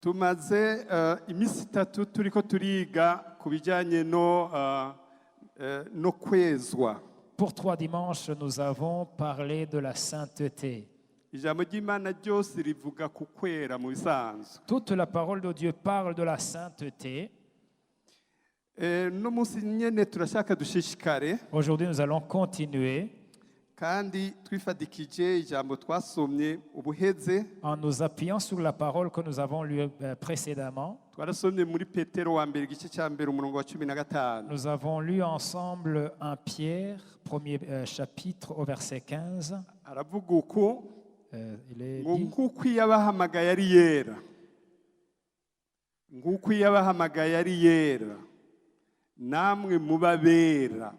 tumaze iminsi itatu turiko turiga ku bijyanye no kwezwa. Pour 3 dimanches, nous avons parlé de la sainteté. Ijambo ry'Imana ryose rivuga ku kwera mu bisanzwe. Toute la parole de Dieu parle de la sainteté. No munsi nyene turashaka dushishikare Aujourd'hui, nous allons continuer kandi twifadikije ijambo twasomye ubuheze. en nous appuyant sur la parole que nous avons lue précédemment. Twarasomye muri Petero wa mbere igice cya mbere umurongo wa 15. Nous avons lu ensemble 1 Pierre, premier chapitre au verset 15. Aravuga uko Il est ngo dit, nk'uko yabahamagaye ari yera, nk'uko yabahamagaye ari yera namwe mubabera,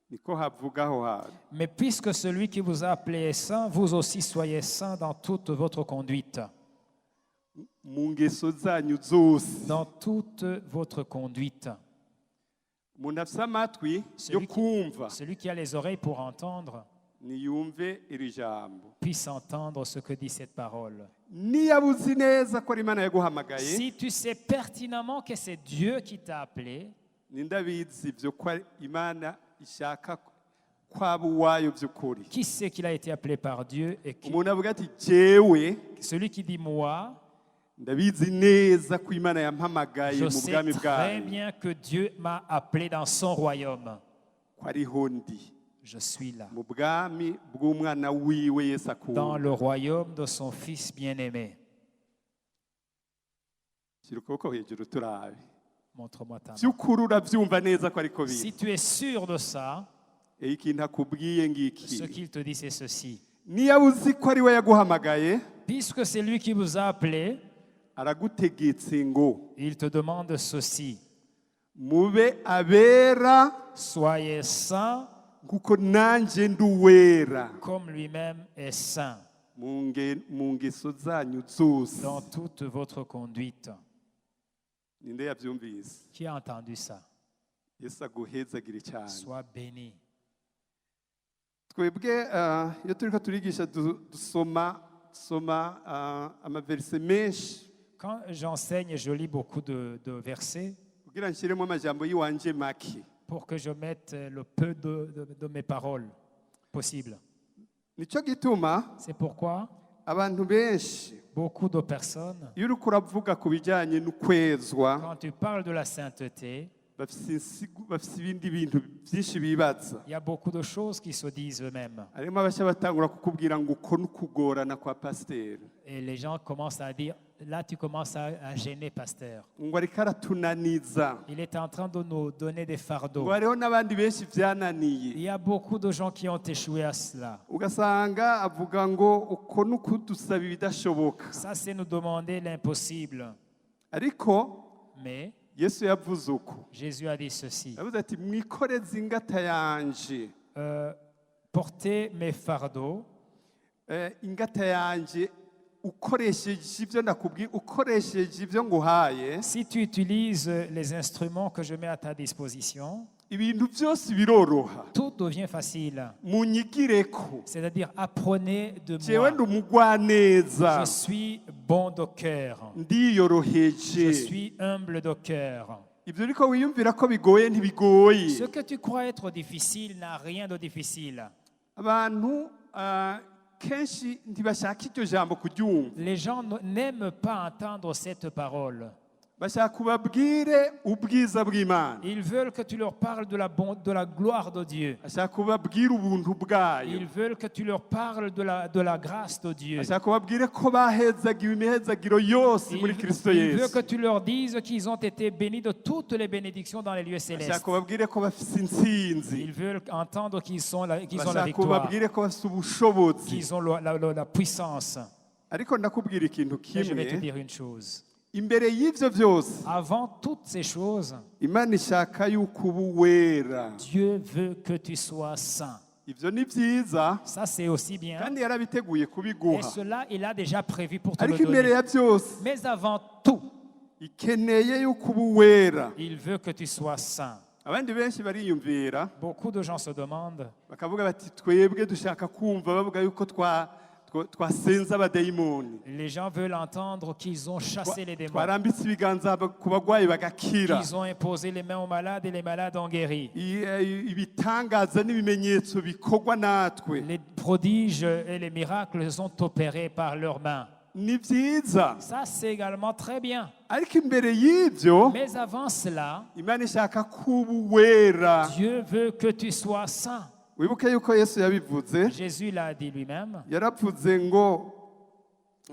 niko havuga aho hantu. mais puisque celui qui vous a appelé est saint, vous aussi soyez saints dans toute votre conduite. Mu ngeso zanyu zose. Dans toute votre conduite. Umuntu afise amatwi yo kumva Celui qui a les oreilles pour entendre niyumve iri jambo. puisse entendre ce que dit cette parole. Niba uzi neza ko ari Imana yaguhamagaye, Si tu sais pertinemment que c'est Dieu qui t'a appelé, ninde abizi ivyo ko Imana ishaka kwaba uwayo by'ukuri? qui sait qu'il a été appelé par Dieu et Umuntu avuga ati jewe celui qui dit moi, ndabizi neza ko Imana yampamagaye je mu sais bwami très bwayo, bien que Dieu m'a appelé dans son royaume. ko ariho ndi Je suis là, mu bwami bw'umwana wiwe Yesu dans akunda. le royaume de son Fils bien-aimé. Shira ukuboko hejuru turabe. Montre-moi ta main. By'ukuri urabyumva neza ko ariko biri. Si tu es sûr de ça, Ikintu akubwiye ce ngiki, qu'il te dit, c'est ceci. niba uzi ko ari we yaguhamagaye, Puisque c'est lui qui vous a appelé, aragutegetse ngo il te demande ceci. mube abera Soyez saints kuko nanje ndi uwera comme lui-même est saint mu ngeso zanyu zose. dans toute votre conduite. Ninde yabyumvise? Qui a entendu ça? Yesu aguhezagire cyane. Sois béni. Twebwe iyo turiko turigisha dusoma amaverse menshi Quand j'enseigne, je lis beaucoup de versets kugira nshiremo amajambo yiwanje make. pour que je mette le peu de mes paroles possible. Nico gituma C'est pourquoi abantu benshi beaucoup de personnes, iyo uriko uravuga ku bijyanye n'ukwezwa quand tu parles de la sainteté, bafise ibindi bintu byinshi bibaza. il y a beaucoup de choses qui se disent eux-mêmes. Harimo abashya batangura kukubwira ngo uko n'ukugorana kwa pasiteri, Et les gens commencent à dire, là tu commences à gêner, pasteur. ngo ariko aratunaniza, Il est en train de nous donner des fardeaux. ngo hariho n'abandi benshi Il byananiye. y a beaucoup de gens qui ont échoué à cela. Ugasanga avuga ngo uko n'ukudusaba ibidashoboka. Ça, c'est nous demander l'impossible. Ariko Mais Yesu yavuze uko, Jésus a dit ceci. yavuze ati mwikoreze ingata yanje, Portez mes fardeaux, ingata yanje ukoresheje ibyo ndakubwiye, ukoresheje ibyo nguhaye, si tu utilises les instruments que je mets à ta disposition, ibintu byose biroroha. tout devient facile. Munyigireko, C'est-à-dire, apprenez de jewe ndi moi. umugwaneza, Je suis bon de cœur. ndiyoroheje. Je suis humble de cœur. Ibyo uriko wiyumvira ko bigoye ntibigoye. Ce que tu crois être difficile n'a rien de difficile. Abantu kenshi ntibashaka iryo jambo kuryumva, Les gens n'aiment pas entendre cette parole. bashaka ubabwire ubwiza bw'Imana, Ils veulent que tu leur parles de la gloire de Dieu. bashaka ubabwire ubuntu bwayo, Ils veulent que tu leur parles de la grâce de Dieu. bashaka ubabwire ko bahezagiwe imihezagiro yose muri Kristo Ils veulent Yesu, que tu leur dises qu'ils ont été bénis de toutes les bénédictions dans les lieux bashaka célestes. ubabwire ko bafise intsinzi, Ils veulent entendre qu'ils ont la bashaka victoire, ubabwire ko bafise ubushobozi. qu'ils ont la puissance. Ariko ndakubwira ikintu Mais je vais te kimwe, dire une chose. imbere y'ivyo byose Avant toutes ces choses, Imana ishaka yuko uba uwera. Dieu veut que tu sois saint. Ivyo ni byiza Ça, c'est aussi bien. kandi yarabiteguye Et kubiguha, cela, il a déjà prévu pour te le ariko imbere donner. ya byose Mais avant tout, ikeneye yuko uba uwera. il veut que tu sois saint. Abandi benshi bariyumvira Beaucoup de gens se demandent, bakavuga bati twebwe dushaka kumva bavuga yuko twasenze abadayimoni, Les gens veulent entendre qu'ils ont chassé les démons, twarambitse ibiganza ku bagwayi bagakira, qu'ils ont imposé les mains aux malades et les malades ont guéri. ibitangaza n'ibimenyetso bikorwa natwe. Les prodiges et les miracles sont opérés par leurs mains. Ni byiza, Ça, c'est également très bien. ariko imbere y'ibyo Mais avant cela, Imana ishaka kuba uwera. Dieu veut que tu sois saint. Wibuke yuko Yesu yabivuze, Jésus l'a dit lui-même. yaravuze ngo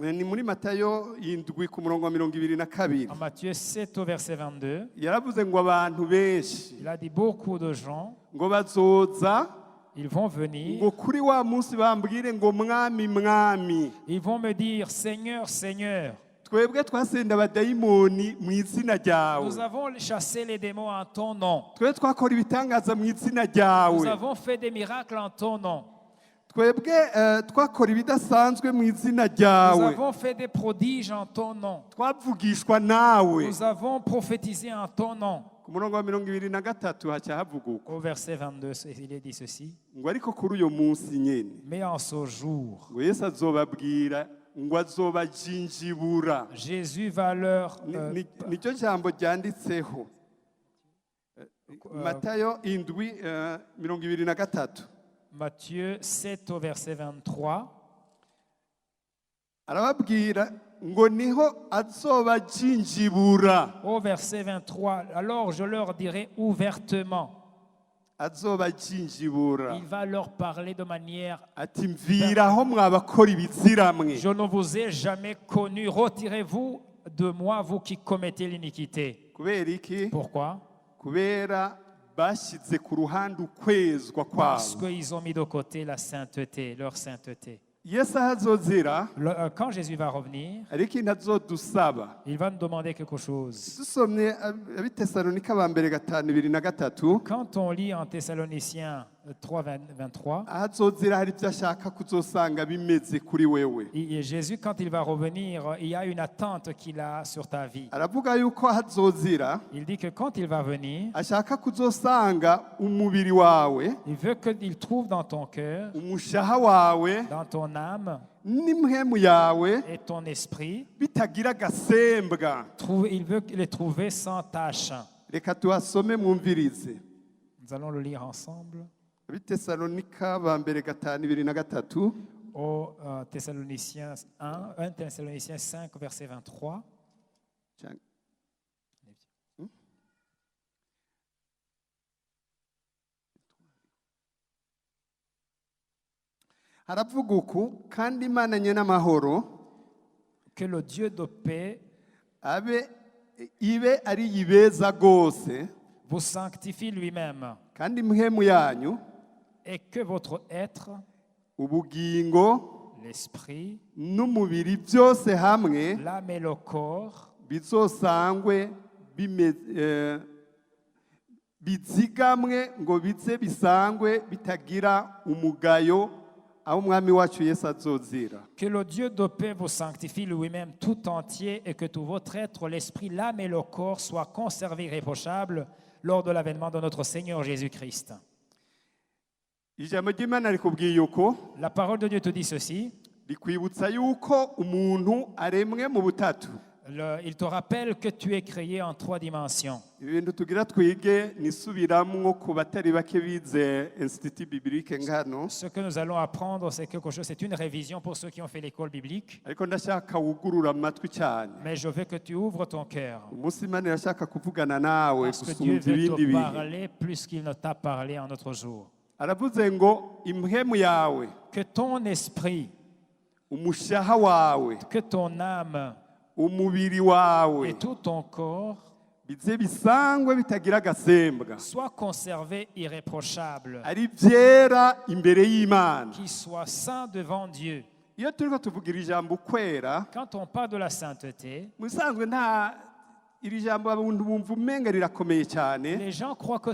ni muri Matayo 7 ku murongo wa 22. En Matthieu 7 au verset 22, Yaravuze ngo abantu benshi il a dit beaucoup de gens, ngo bazoza ils vont venir, ngo kuri wa munsi bambwire ngo mwami mwami, ils vont me dire, Seigneur, Seigneur, twebwe twasenda abadayimoni mu izina nous ryawe, avons chassé les démons en ton nom. twebwe twakora ibitangaza mu izina Nous ryawe, avons fait des miracles en ton nom. twebwe twakora ibidasanzwe mu izina Nous ryawe, avons fait des prodiges en ton nom. twavugishwa nawe. Nous avons prophétisé en ton nom. Ku murongo wa 23 haca havuga uko Au verset 22, il est dit ceci. ngo ariko kuri uyo munsi nyene Mais en ce jour, ngo Yesu azobabwira ngo azobajinjibura. Jésus va leur... Nicyo jambo ryanditseho Matayo 7:23. Matthieu 7 au verset 23. Arababwira ngo niho azobajinjibura, Au verset 23, alors je leur dirai ouvertement. azobajinjibura Il va leur parler de manière... ati mviraho mwabakora ibiziramwe. Je ne vous ai jamais connu. Retirez-vous de moi, vous qui commettez l'iniquité. Kubera iki? Pourquoi? Kubera bashyize ku ruhande ukwezwa Parce kwabo. qu'ils ont mis de côté la sainteté, leur sainteté. Yesu aho azozira Quand Jésus va revenir, hari ikintu azodusaba. il va nous demander quelque chose. Dusomye abitesalonika ba mbere 5:23, Quand on lit en Thessaloniciens 3, 23, aho azozira hari ibyo ashaka kuzosanga bimeze kuri wewe. et Jésus, quand il va revenir, il y a une attente qu'il a sur ta vie. Aravuga yuko aho azozira Il dit que quand il va venir, ashaka kuzosanga umubiri wawe, il veut qu'il trouve dans ton cœur, umushaha wawe dans ton âme n'impwemu yawe et ton esprit, bitagira agasembwa. il veut les trouver sans tâche. Reka tuhasome mwumvirize. Nous allons le lire ensemble Abitesalonika ba mbere 5:23. au Thessaloniciens 1 Thessaloniciens 5, verset 23. Haravuga uku, kandi Imana nyene amahoro Que le Dieu de paix ibe ari yibeza rwose, vous sanctifie lui-même kandi impwemu yanyu, et que votre être, ubugingo l'esprit, n'umubiri byose hamwe l'âme et le corps bizosangwe bizigamwe ngo bize bisangwe bitagira umugayo aho umwami wacu Yesu azozira. que le Dieu de paix vous sanctifie lui-même tout entier et que tout votre être, l'esprit, l'âme et le corps soient conservés irréprochables lors de l'avènement de notre Seigneur Jésus-Christ. Ijambo ry'Imana rikubwiye uko, La parole de Dieu te dit ceci. rikwibutsa yuko umuntu aremwe mu butatu. Il te rappelle que tu es créé en 3 dimensions. Ibintu tugira twige nisubiramwo ku batari bake bize Institut Biblique ngano, Ce que nous allons apprendre, c'est quelque chose, c'est une révision pour ceux qui ont fait l'école biblique. ariko ndashaka wugurura amatwi cyane. Mais je veux que tu ouvres ton cœur. Umunsi Imana irashaka kuvugana nawe Parce que Dieu gusumba veut ibindi te bihe. parler plus qu'il ne t'a parlé en notre jour. Aravuze ngo impwemu yawe, Que ton esprit, umushaha wawe, que ton âme umubiri wawe et tout ton corps bize bisangwe bitagira agasembwa, soient conservés irréprochables, ari byera imbere y'Imana. qu'ils soient saints devant Dieu. Iyo turiko tuvugira ijambo kwera, Quand on parle de la sainteté, mu bisanzwe nta iri jambo abantu bumva umenga rirakomeye cyane, les gens croient que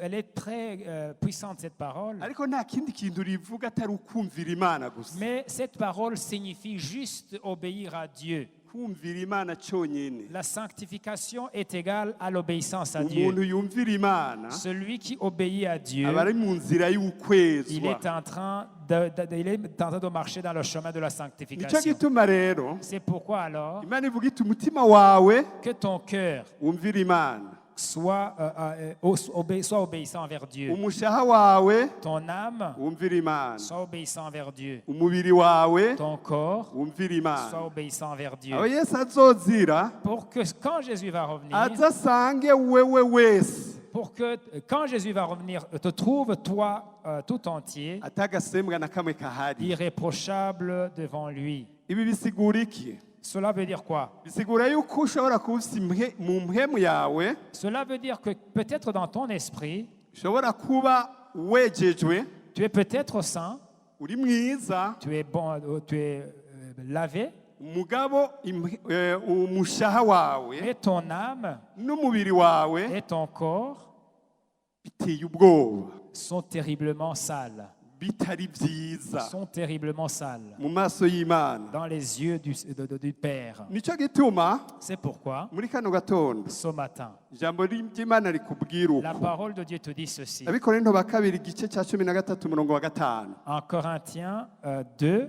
elle est très puissante cette parole. ariko nta kindi kintu rivuga atari ukumvira Imana gusa. Mais cette parole signifie juste obéir à Dieu. kumvira imana cyonyine. La sanctification est égale à l'obéissance à Dieu. Umuntu yumvira imana Celui qui obéit à Dieu, aba ari mu nzira il y'ukwezwa. est en train de marcher dans le chemin de la Nicyo sanctification. gituma rero C'est pourquoi alors imana ivuga iti umutima wawe que ton cœur wumvira imana, soit obéissant envers Dieu. umushaha wawe Ton âme wumvira imana, soit obéissant envers Dieu. umubiri wawe Ton corps wumvira soit imana. obéissant envers Dieu. aho Yesu azozira Pour que quand Jésus va revenir, azasange wewe wese pour que quand Jésus va revenir, te trouve toi tout entier, atagasembwa na kamwe kahari. irréprochable devant lui. Ibi bisigura iki? Cela veut dire quoi? Bisigura yuko ushobora kuba ufite mu mpemu yawe, Cela veut dire que peut-être dans ton esprit, ushobora kuba wejejwe, tu es peut-être saint, uri mwiza, tu es bon, tu es lavé, umugabo umushaha wawe et ton âme n'umubiri wawe et ton corps biteye ubwoba, sont terriblement sales. bitari byiza Sont terriblement sales mu maso y'Imana. dans les yeux du Père. Nicyo gituma C'est pourquoi, muri kano gatondo ce matin, ijambo ry'Imana rikubwira la uko. parole de Dieu te dit ceci. Abikorinto ba kabiri igice cya 13 umurongo wa 5 En Corinthiens 2,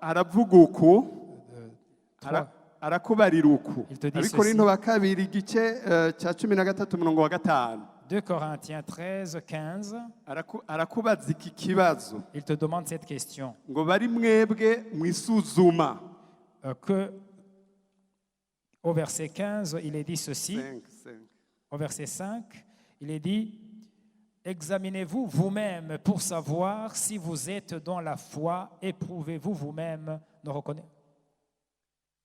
aravuga uku, trois. arakubarira uku. Il te dit Abikorinto ceci. ba kabiri igice cya 13 umurongo wa 5 2 Corinthiens 13, 15, arakubaza iki kibazo il te demande cette question. ngo bari mwebwe mwisuzuma. Au verset 15, il est dit ceci. 5. Au verset 5, il est dit, examinez-vous vous-même pour savoir si vous êtes dans la foi, éprouvez-vous vous-même.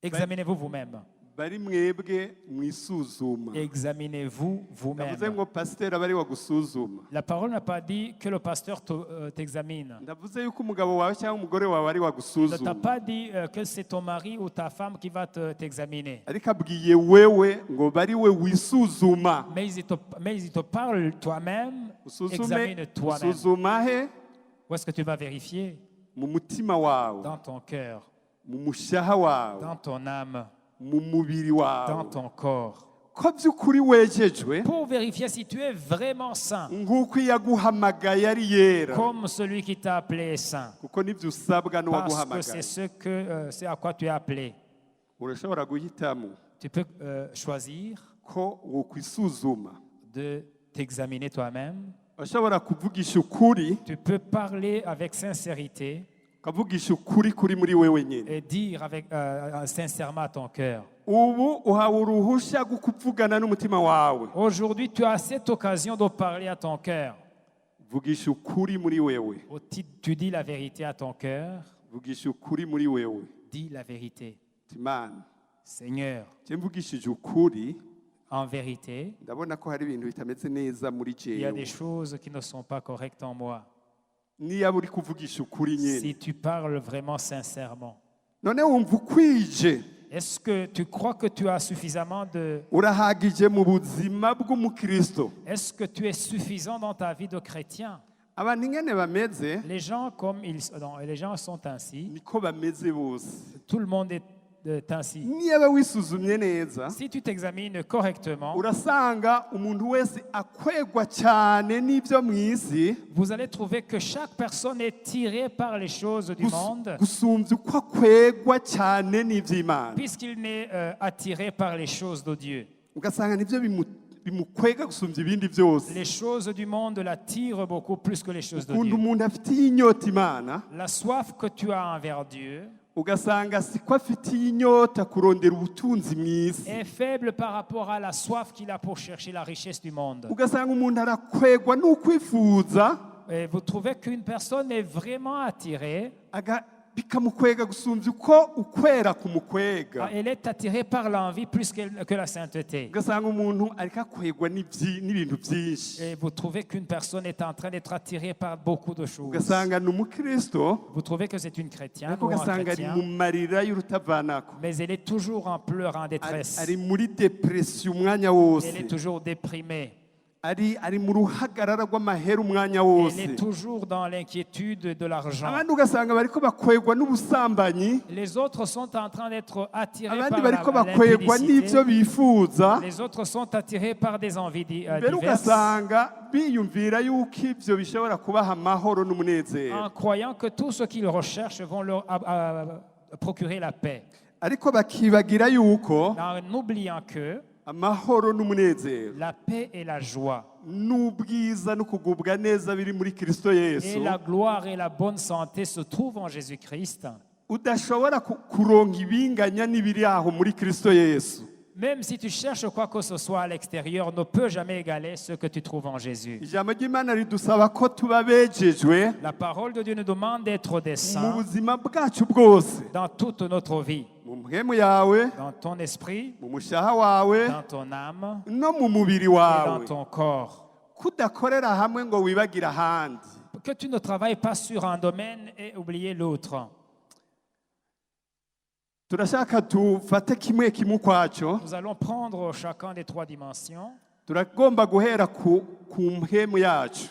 Examinez-vous vous-même. bari mwebwe mwisuzuma. Examinez-vous vous-même. Ndavuze ngo pasiteri aba ari wa gusuzuma. La parole n'a pas dit que le pasteur t'examine. Ndavuze yuko umugabo wawe cyangwa umugore wawe ari wa Il ne t'a gusuzuma. pas dit que c'est ton mari ou ta femme qui va t'examiner. Ariko abwiye wewe ngo bari we wisuzuma. Mais il te parle toi-même, examine toi-même. usuzuma he? Où est-ce que tu vas vérifier? Mu mutima wawe, Dans ton cœur, mu mushaha wawe, dans ton âme, mu mubiri dans wawe. ton corps. Ko by'ukuri wejejwe Pour vérifier si tu es vraiment saint, nk'uko yaguhamagaye ari yera, comme celui qui t'a appelé est saint. kuko nibyo usabwa Parce que n'uwaguhamagaye. c'est à quoi tu es appelé. Urashobora guhitamo Tu peux choisir ko wokwisuzuma. de t'examiner toi-même. Urashobora kuvugisha ukuri, Tu peux parler avec sincérité ukavugisha ukuri kuri muri wewe nyine. et dire avec, sincèrement à ton cœur. Ubu uhawe uruhushya rwo kuvugana n'umutima wawe. Aujourd'hui, tu as cette occasion de parler à ton cœur. Vugisha ukuri muri wewe. Tu dis la vérité à ton cœur. Vugisha ukuri muri wewe. Dis la vérité. Imana, Seigneur, je mvugishije ukuri, en vérité, ndabona ko hari ibintu bitameze neza muri il y a des jewe. choses qui ne sont pas correctes en moi. Niba uri kuvugisha ukuri nyine. Si tu parles vraiment sincèrement, None wumva ukwije, est-ce que tu crois que tu as suffisamment de... urahagije mu buzima bw'umukristo. Est-ce que tu es suffisant dans ta vie de chrétien? Abantu ingene bameze Les gens comme les gens sont ainsi. niko bameze bose. Tout le monde est ainsi. Niba wisuzumye neza, Si tu t'examines correctement, urasanga umuntu wese akwegwa cyane n'ibyo mu isi vous allez trouver que chaque personne est tirée par les choses du monde, gusumbya uko akwegwa cyane n'iby'Imana. puisqu'il n'est attiré par les choses de Dieu. Ugasanga nibyo bimukwega gusumbya ibindi byose. Les choses du monde l'attirent beaucoup plus que les choses de Ukunda Dieu. umuntu afitiye inyota Imana, La soif que tu as envers Dieu ugasanga siko afitiye inyota kurondera ubutunzi mu isi. est faible par rapport à la soif qu'il a pour chercher la richesse du monde. Ugasanga umuntu arakwegwa n'ukwifuza Et vous trouvez qu'une personne est vraiment attirée, bikamukwega gusumbya uko ukwera kumukwega. elle est attirée par l'envie plus que la sainteté. Ugasanga umuntu ariko akwegwa n'ibintu byinshi. Et vous trouvez qu'une personne est en train d'être attirée par beaucoup de choses. Ugasanga ni umukristo Vous trouvez que c'est une chrétienne ariko ou un ugasanga ari chrétien, mu marira y'urutavanako. mais elle est toujours en pleurs, en détresse. Ari muri depression umwanya wose. Elle est toujours déprimée. ari mu ruhagarara rw'amahera umwanya Elle wose est toujours dans l'inquiétude de l'argent. abandi ugasanga bariko bakwegwa n'ubusambanyi Les autres sont en train d'être attirés abandi par bariko bakwegwa n'ivyo l'impudicité. bifuza Les autres sont attirés par des envies mbere diverses, ugasanga biyumvira yuko ivyo bishobora kubaha amahoro n'umunezero en croyant que tout ce qu'ils recherchent vont leur procurer la paix. ariko bakibagira yuko En oubliant que amahoro n'umunezero la paix et la joie n'ubwiza no kugubwa neza biri muri Kristo Yesu et la gloire et la bonne santé se trouvent en Jésus-Christ. udashobora kuronka ibinganya n'ibiri aho muri Kristo Yesu. Même si tu cherches quoi que ce soit à l'extérieur, ne peut jamais égaler ce que tu trouves en Jésus. Ijambo ry'Imana ridusaba ko tuba bejejwe La parole de Dieu nous demande d'être des mu saints buzima bwacu bwose, dans toute notre vie, mu mpwemu yawe, dans ton esprit, mu mushaha wawe, dans ton âme no mu mubiri et dans wawe, ton corps. kudakorera hamwe ngo wibagire ahandi. Que tu ne travailles pas sur un domaine et oublier l'autre. Turashaka tufate kimwe kimwe ukwaco, Nous allons prendre chacun des trois dimensions. turagomba guhera ku mpwemu yacu.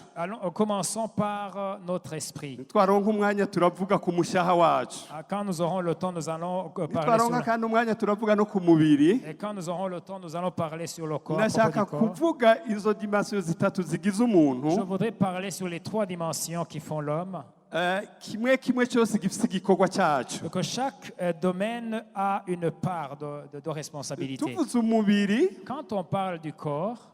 Commençons par notre esprit. Nitwaronka umwanya turavuga ku mushaha wacu, Quand nous aurons le temps, nous allons parler sur nitwaronka kandi umwanya turavuga no ku mubiri. et quand nous aurons le temps, nous allons parler sur le corps. À propos Ndashaka du corps. kuvuga izo dimensiyo zitatu zigize Je umuntu. voudrais parler sur les trois dimensions qui font l'homme. Kimwe kimwe cyose gifite igikorwa cyacu. Que chaque domaine a une part de responsabilité. Tuvuze umubiri, Quand on parle du corps,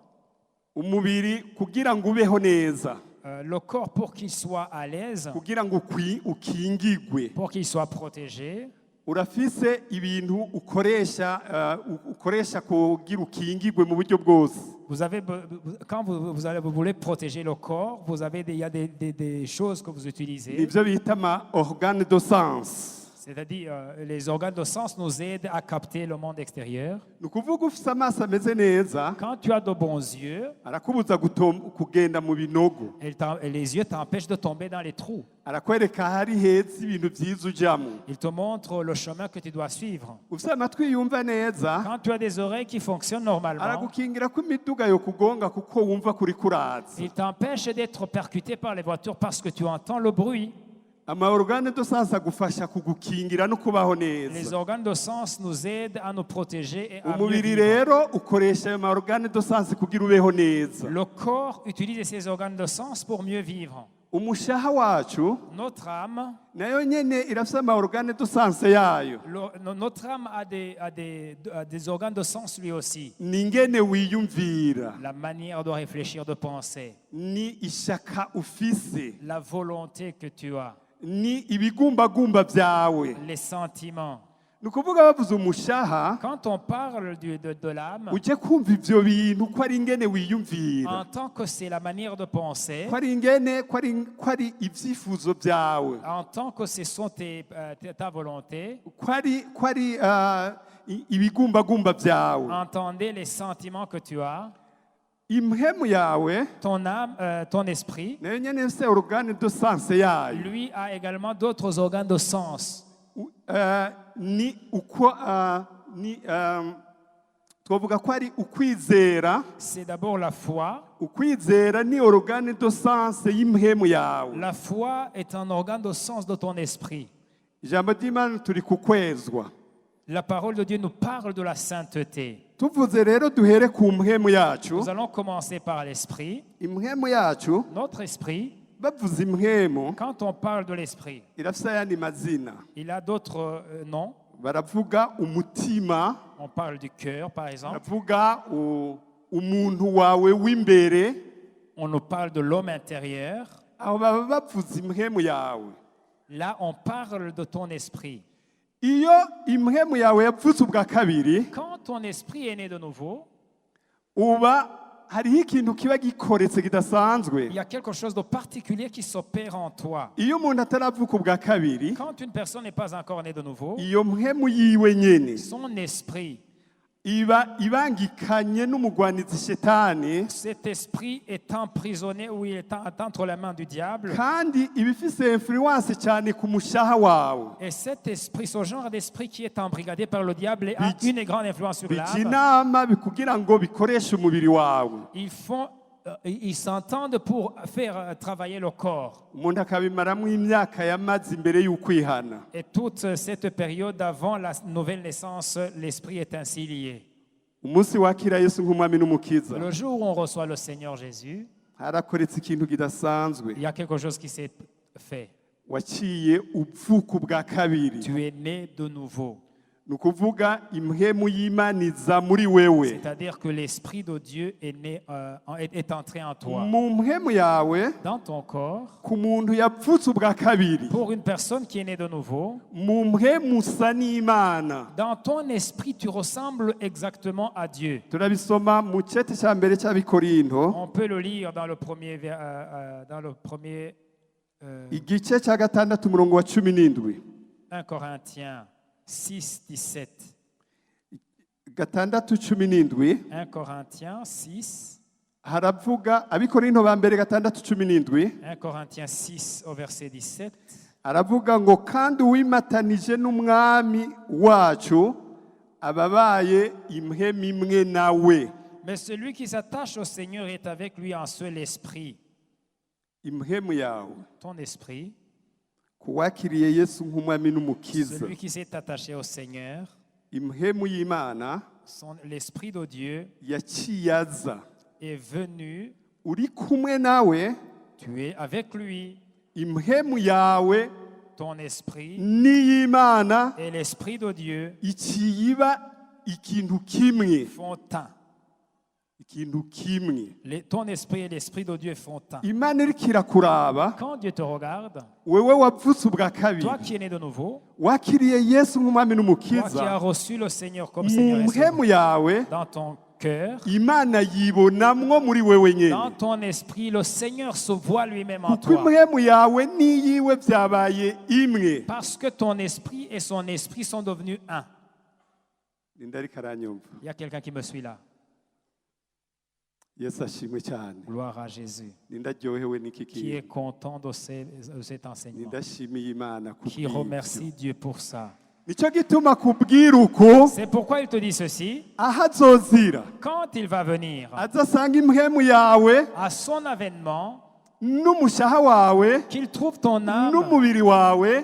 umubiri kugira ngo ubeho neza, le corps pour qu'il soit à l'aise, kugira ngo ukingigwe, pour qu'il soit protégé, urafise ibintu ukoresha kugira ukingigwe mu buryo bwose. vous avez, quand vous voulez protéger le corps, il y a des choses que vous utilisez. Nibyo bita ama organe de sens. C'est-à-dire, les organes de sens nous aident à capter le monde extérieur. Ni ukuvuga ufise amaso ameze neza, Quand tu as de bons yeux, arakubuza kugenda mu binogo, les yeux t'empêchent de tomber dans les trous. arakwereka ahari heza ibintu byiza ujamo. Ils te montrent le chemin que tu dois suivre. Ufise amatwi yumva neza, Quand tu as des oreilles qui fonctionnent normalement, aragukingira ko imiduga yo kugonga kuko wumva kuri kuraza. ils t'empêchent d'être percuté par les voitures parce que tu entends le bruit. Amaorgane de sens agufasha kugukingira no kubaho Les neza. organes de sens nous aident à nous protéger et à mieux Umubiri vivre. rero ukoresha ayo maorgane de sens kugira ubeho neza. Le corps utilise ses organes de sens pour mieux vivre. Umushaha wacu Notre âme, nayo nyene irafise amaorgane de sens yayo. notre âme a des organes de sens lui aussi. Ni ingene wiyumvira, La manière de réfléchir, de penser, ni ishaka ufise, la volonté que tu as, ni ibigumbagumba byawe. les sentiments. Ni ukuvuga bavuze umushaha, Quand on parle de l'âme, uje kumva ivyo bintu ko ari ingene wiyumvira, en tant que c'est la manière de penser, ko ari ingene ko ari ivyifuzo byawe, en tant que ce sont ta volonté, ko ari ibigumbagumba byawe. entendez les sentiments que tu as, Impwemu yawe ton âme, ton esprit, nayo nyene ifise organe de sens yayo. lui a également d'autres organes de sens. Ni uko twavuga ko ari ukwizera. C'est d'abord la foi. Ukwizera ni organe de sens y'impwemu yawe. La foi est un organe de sens de ton esprit. Ijambo ry'Imana turi kukwezwa. La parole de Dieu nous parle de la sainteté. Tuvuze rero duhere ku mpwemu yacu. Nous allons commencer par l'esprit. Impwemu yacu, Notre esprit, bavuze impwemu, quand on parle de l'esprit, irafise ayandi mazina. il a d'autres noms. Baravuga umutima, On parle du cœur, par exemple. baravuga umuntu wawe w'imbere. On nous parle de l'homme intérieur. Aho baba bavuze impwemu yawe. Là, on parle de ton esprit. Iyo impwemu yawe yavutse ubwa kabiri, Quand ton esprit est né de nouveau, hariho ikintu kiba gikoretse kidasanzwe. il y a quelque chose de particulier qui s'opère en toi. Iyo umuntu ataravuka ubwa kabiri, Quand une personne n'est pas encore née de nouveau, iyo mpwemu yiwe nyene son esprit, iba ibangikanye n'umugwanizi shetani, cet esprit est emprisonné ou il est entre les mains du diable. kandi iba ifise influence cyane ku mushaha wawe. Et cet esprit, ce genre d'esprit qui est embrigadé par le diable a une grande influence sur Bija l'âme. inama kugira ngo bikoreshe umubiri wawe. Ils font ils s'entendent pour faire travailler le corps. umuntu akabimaramwo imyaka yamaze imbere y'ukwihana. Et toute cette période avant la nouvelle naissance, l'esprit est ainsi lié. Umunsi wakira Yesu nk'umwami n'umukiza Le jour où on reçoit le Seigneur Jésus, harakoretse ikintu kidasanzwe. il y a quelque chose qui s'est fait. Waciye uvuka ubwa kabiri. Tu es né de nouveau. Ni ukuvuga impwemu y'Imana iza muri wewe. C'est-à-dire que l'Esprit de Dieu est entré en toi. Mu mpwemu yawe Dans ton corps, ku muntu yavutse ubwa kabiri, pour une personne qui est née de nouveau, mu mpwemu usa n'Imana. dans ton esprit, tu ressembles exactement à Dieu. Turabisoma mu cete cya mbere cy'Abikorinto, On peut le lire dans le premier igice cya gatandatu umurongo wa 17. 1 Corinthiens 6, 17. Gatandatu 17 1 Corinthiens 6, haravuga, Abikorinto ba mbere gatandatu 17 1 Corinthiens 6 au verset 17. aravuga ngo kandi uwimatanije n'umwami wacu ababaye impwemu imwe nawe. Mais celui qui s'attache au Seigneur est avec lui en seul esprit. Impwemu yawe Ton esprit, kuwakiriye Yesu nk'umwami n'umukiza, celui qui s'est attaché au Seigneur, impwemu y'Imana l'esprit de Dieu yaciye aza, est venu, uri kumwe nawe. tu es avec lui, Impwemu yawe ton esprit n'iy'Imana et l'esprit de Dieu iciye iba ikintu kimwe. font un. Ikintu kimwe. Ton esprit et l'esprit de Dieu font un. Imana iriko irakuraba, Quand Dieu te regarde, wewe wavutse ubwa kabiri, toi qui es né de nouveau, wakiriye Yesu nk'umwami toi qui as n'umukiza, reçu le Seigneur comme mu Seigneur et mpwemu Sauveur, yawe dans ton cœur, Imana yibonamwo muri wewe nyene, dans ton esprit, le Seigneur se voit lui-même en kuko toi. impwemu yawe n'iyiwe byabaye imwe. Parce que ton esprit et son esprit sont devenus un. Ninde ariko aranyumva? Il y a quelqu'un qui me suit là. Yesu ashimwe cyane. Gloire à Jésus. Ninde aryohewe n'iki Qui est kintu? content de cet enseignement. Ninde ashimiye Imana Qui kubw'ibyo? remercie Dieu pour ça. Nicyo gituma kubwira uko C'est pourquoi il te dit ceci. aho azozira Quand il va venir azasanga impwemu yawe à son avènement, n'umushaha wawe qu'il trouve ton âme, n'umubiri wawe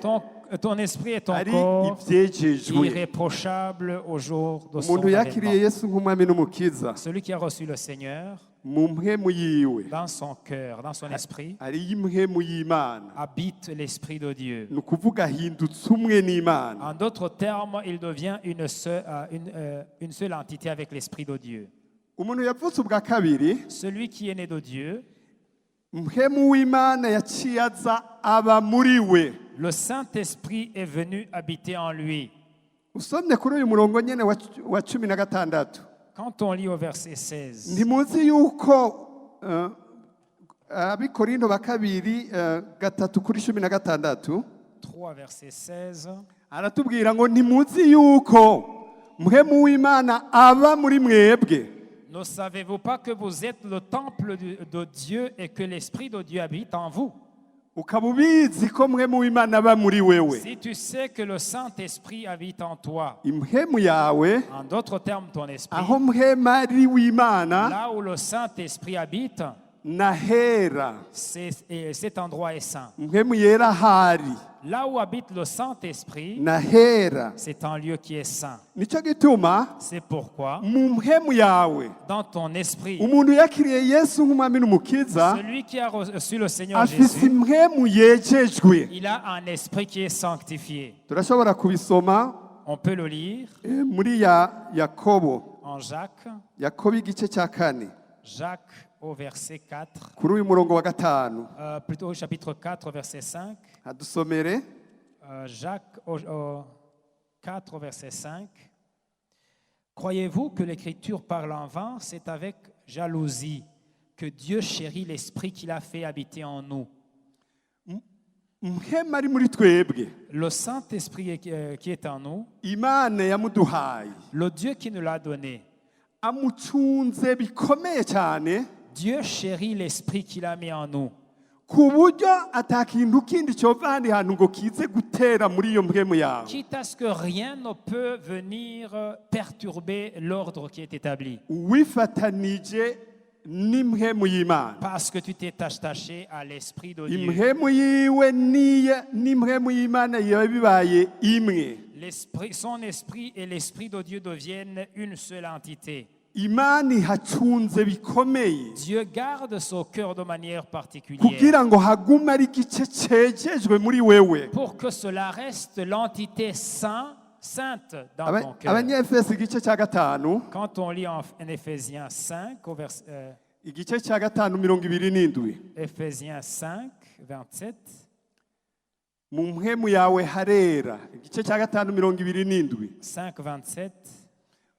ton esprit et ton ari corps ibyejejwe. irréprochables au jour de son Umuntu yakiriye avènement. Yesu nk'umwami n'umukiza, Celui qui a reçu le Seigneur mu mpwemu yiwe dans son cœur, dans son esprit, ari impwemu y'Imana. habite l'Esprit de Dieu. Ni ukuvuga ahindutse umwe n'Imana. En d'autres termes, il devient une seule entité avec l'Esprit de Dieu. Umuntu yavutse ubwa kabiri, Celui qui est né de Dieu, mpwemu w'Imana yaciye aza aba muri we. le Saint-Esprit est venu habiter en lui. Usomye kuri uyu murongo nyene wa 16, Quand on lit au verset 16, ntimuzi yuko Abikorinto ba kabiri gatatu kuri 16 3 verset 16, aratubwira ngo ntimuzi yuko mpwemu w'Imana aba muri mwebwe. ne savez-vous pas que vous êtes le temple de Dieu et que l'Esprit de Dieu habite en vous? Ukaba ubizi ko mpwemu w'Imana aba muri wewe. Si tu sais que le Saint-Esprit habite en toi, Impwemu yawe en d'autres termes ton esprit, aho mpwemu ari w'Imana là où le Saint-Esprit habite, nahera, cet endroit est saint. mpwemu yera hari Là où habite le Saint-Esprit, nahera. c'est un lieu qui est saint. Nicyo gituma C'est pourquoi, mu mpwemu yawe dans ton esprit, umuntu yakiriye Yesu nk'umwami n'umukiza celui qui a reçu le Seigneur afise Jésus, impwemu yejejwe. il a un esprit qui est sanctifié. Turashobora kubisoma On peut le lire muri Yakobo, en Jacques, Yakobo igice cya 4 Jacques au verset 4, kuri uyu murongo wa 5. plutôt au chapitre 4, verset 5. Hadusomere. Jacques au 4 au verset 5. Croyez-vous que l'Écriture parle en vain? C'est avec jalousie que Dieu chérit l'Esprit qu'il a fait habiter en nous. Mpwemu ari muri twebwe, Le Saint-Esprit qui est en nous, Imana yamuduhaye, le Dieu qui nous l'a donné, amucunze bikomeye cyane, Dieu chérit l'Esprit qu'il a mis en nous. ku buryo atakintu kindi cyova ahandi hantu ngo kize gutera muri iyo mpwemu yawe. Quitte à ce que rien ne peut venir perturber l'ordre qui est établi. Wifatanije n'impwemu y'Imana. parce que tu t'es attaché à l'Esprit de Dieu. Impwemu yiwe n'impwemu y'Imana biba bibaye imwe. Son esprit et l'Esprit de Dieu deviennent une seule entité. Imana ihacunze bikomeye Dieu garde son cœur de manière particulière kugira ngo hagume ari igice cejejwe muri wewe. pour que cela reste l'entité sainte dans ton cœur. Abanyefesi igice cya gatanu Quand on lit en Éphésiens 5, igice cya gatanu 27 Éphésiens 5, 27, mu mpwemu yawe harera, igice cya gatanu 27 5, 27,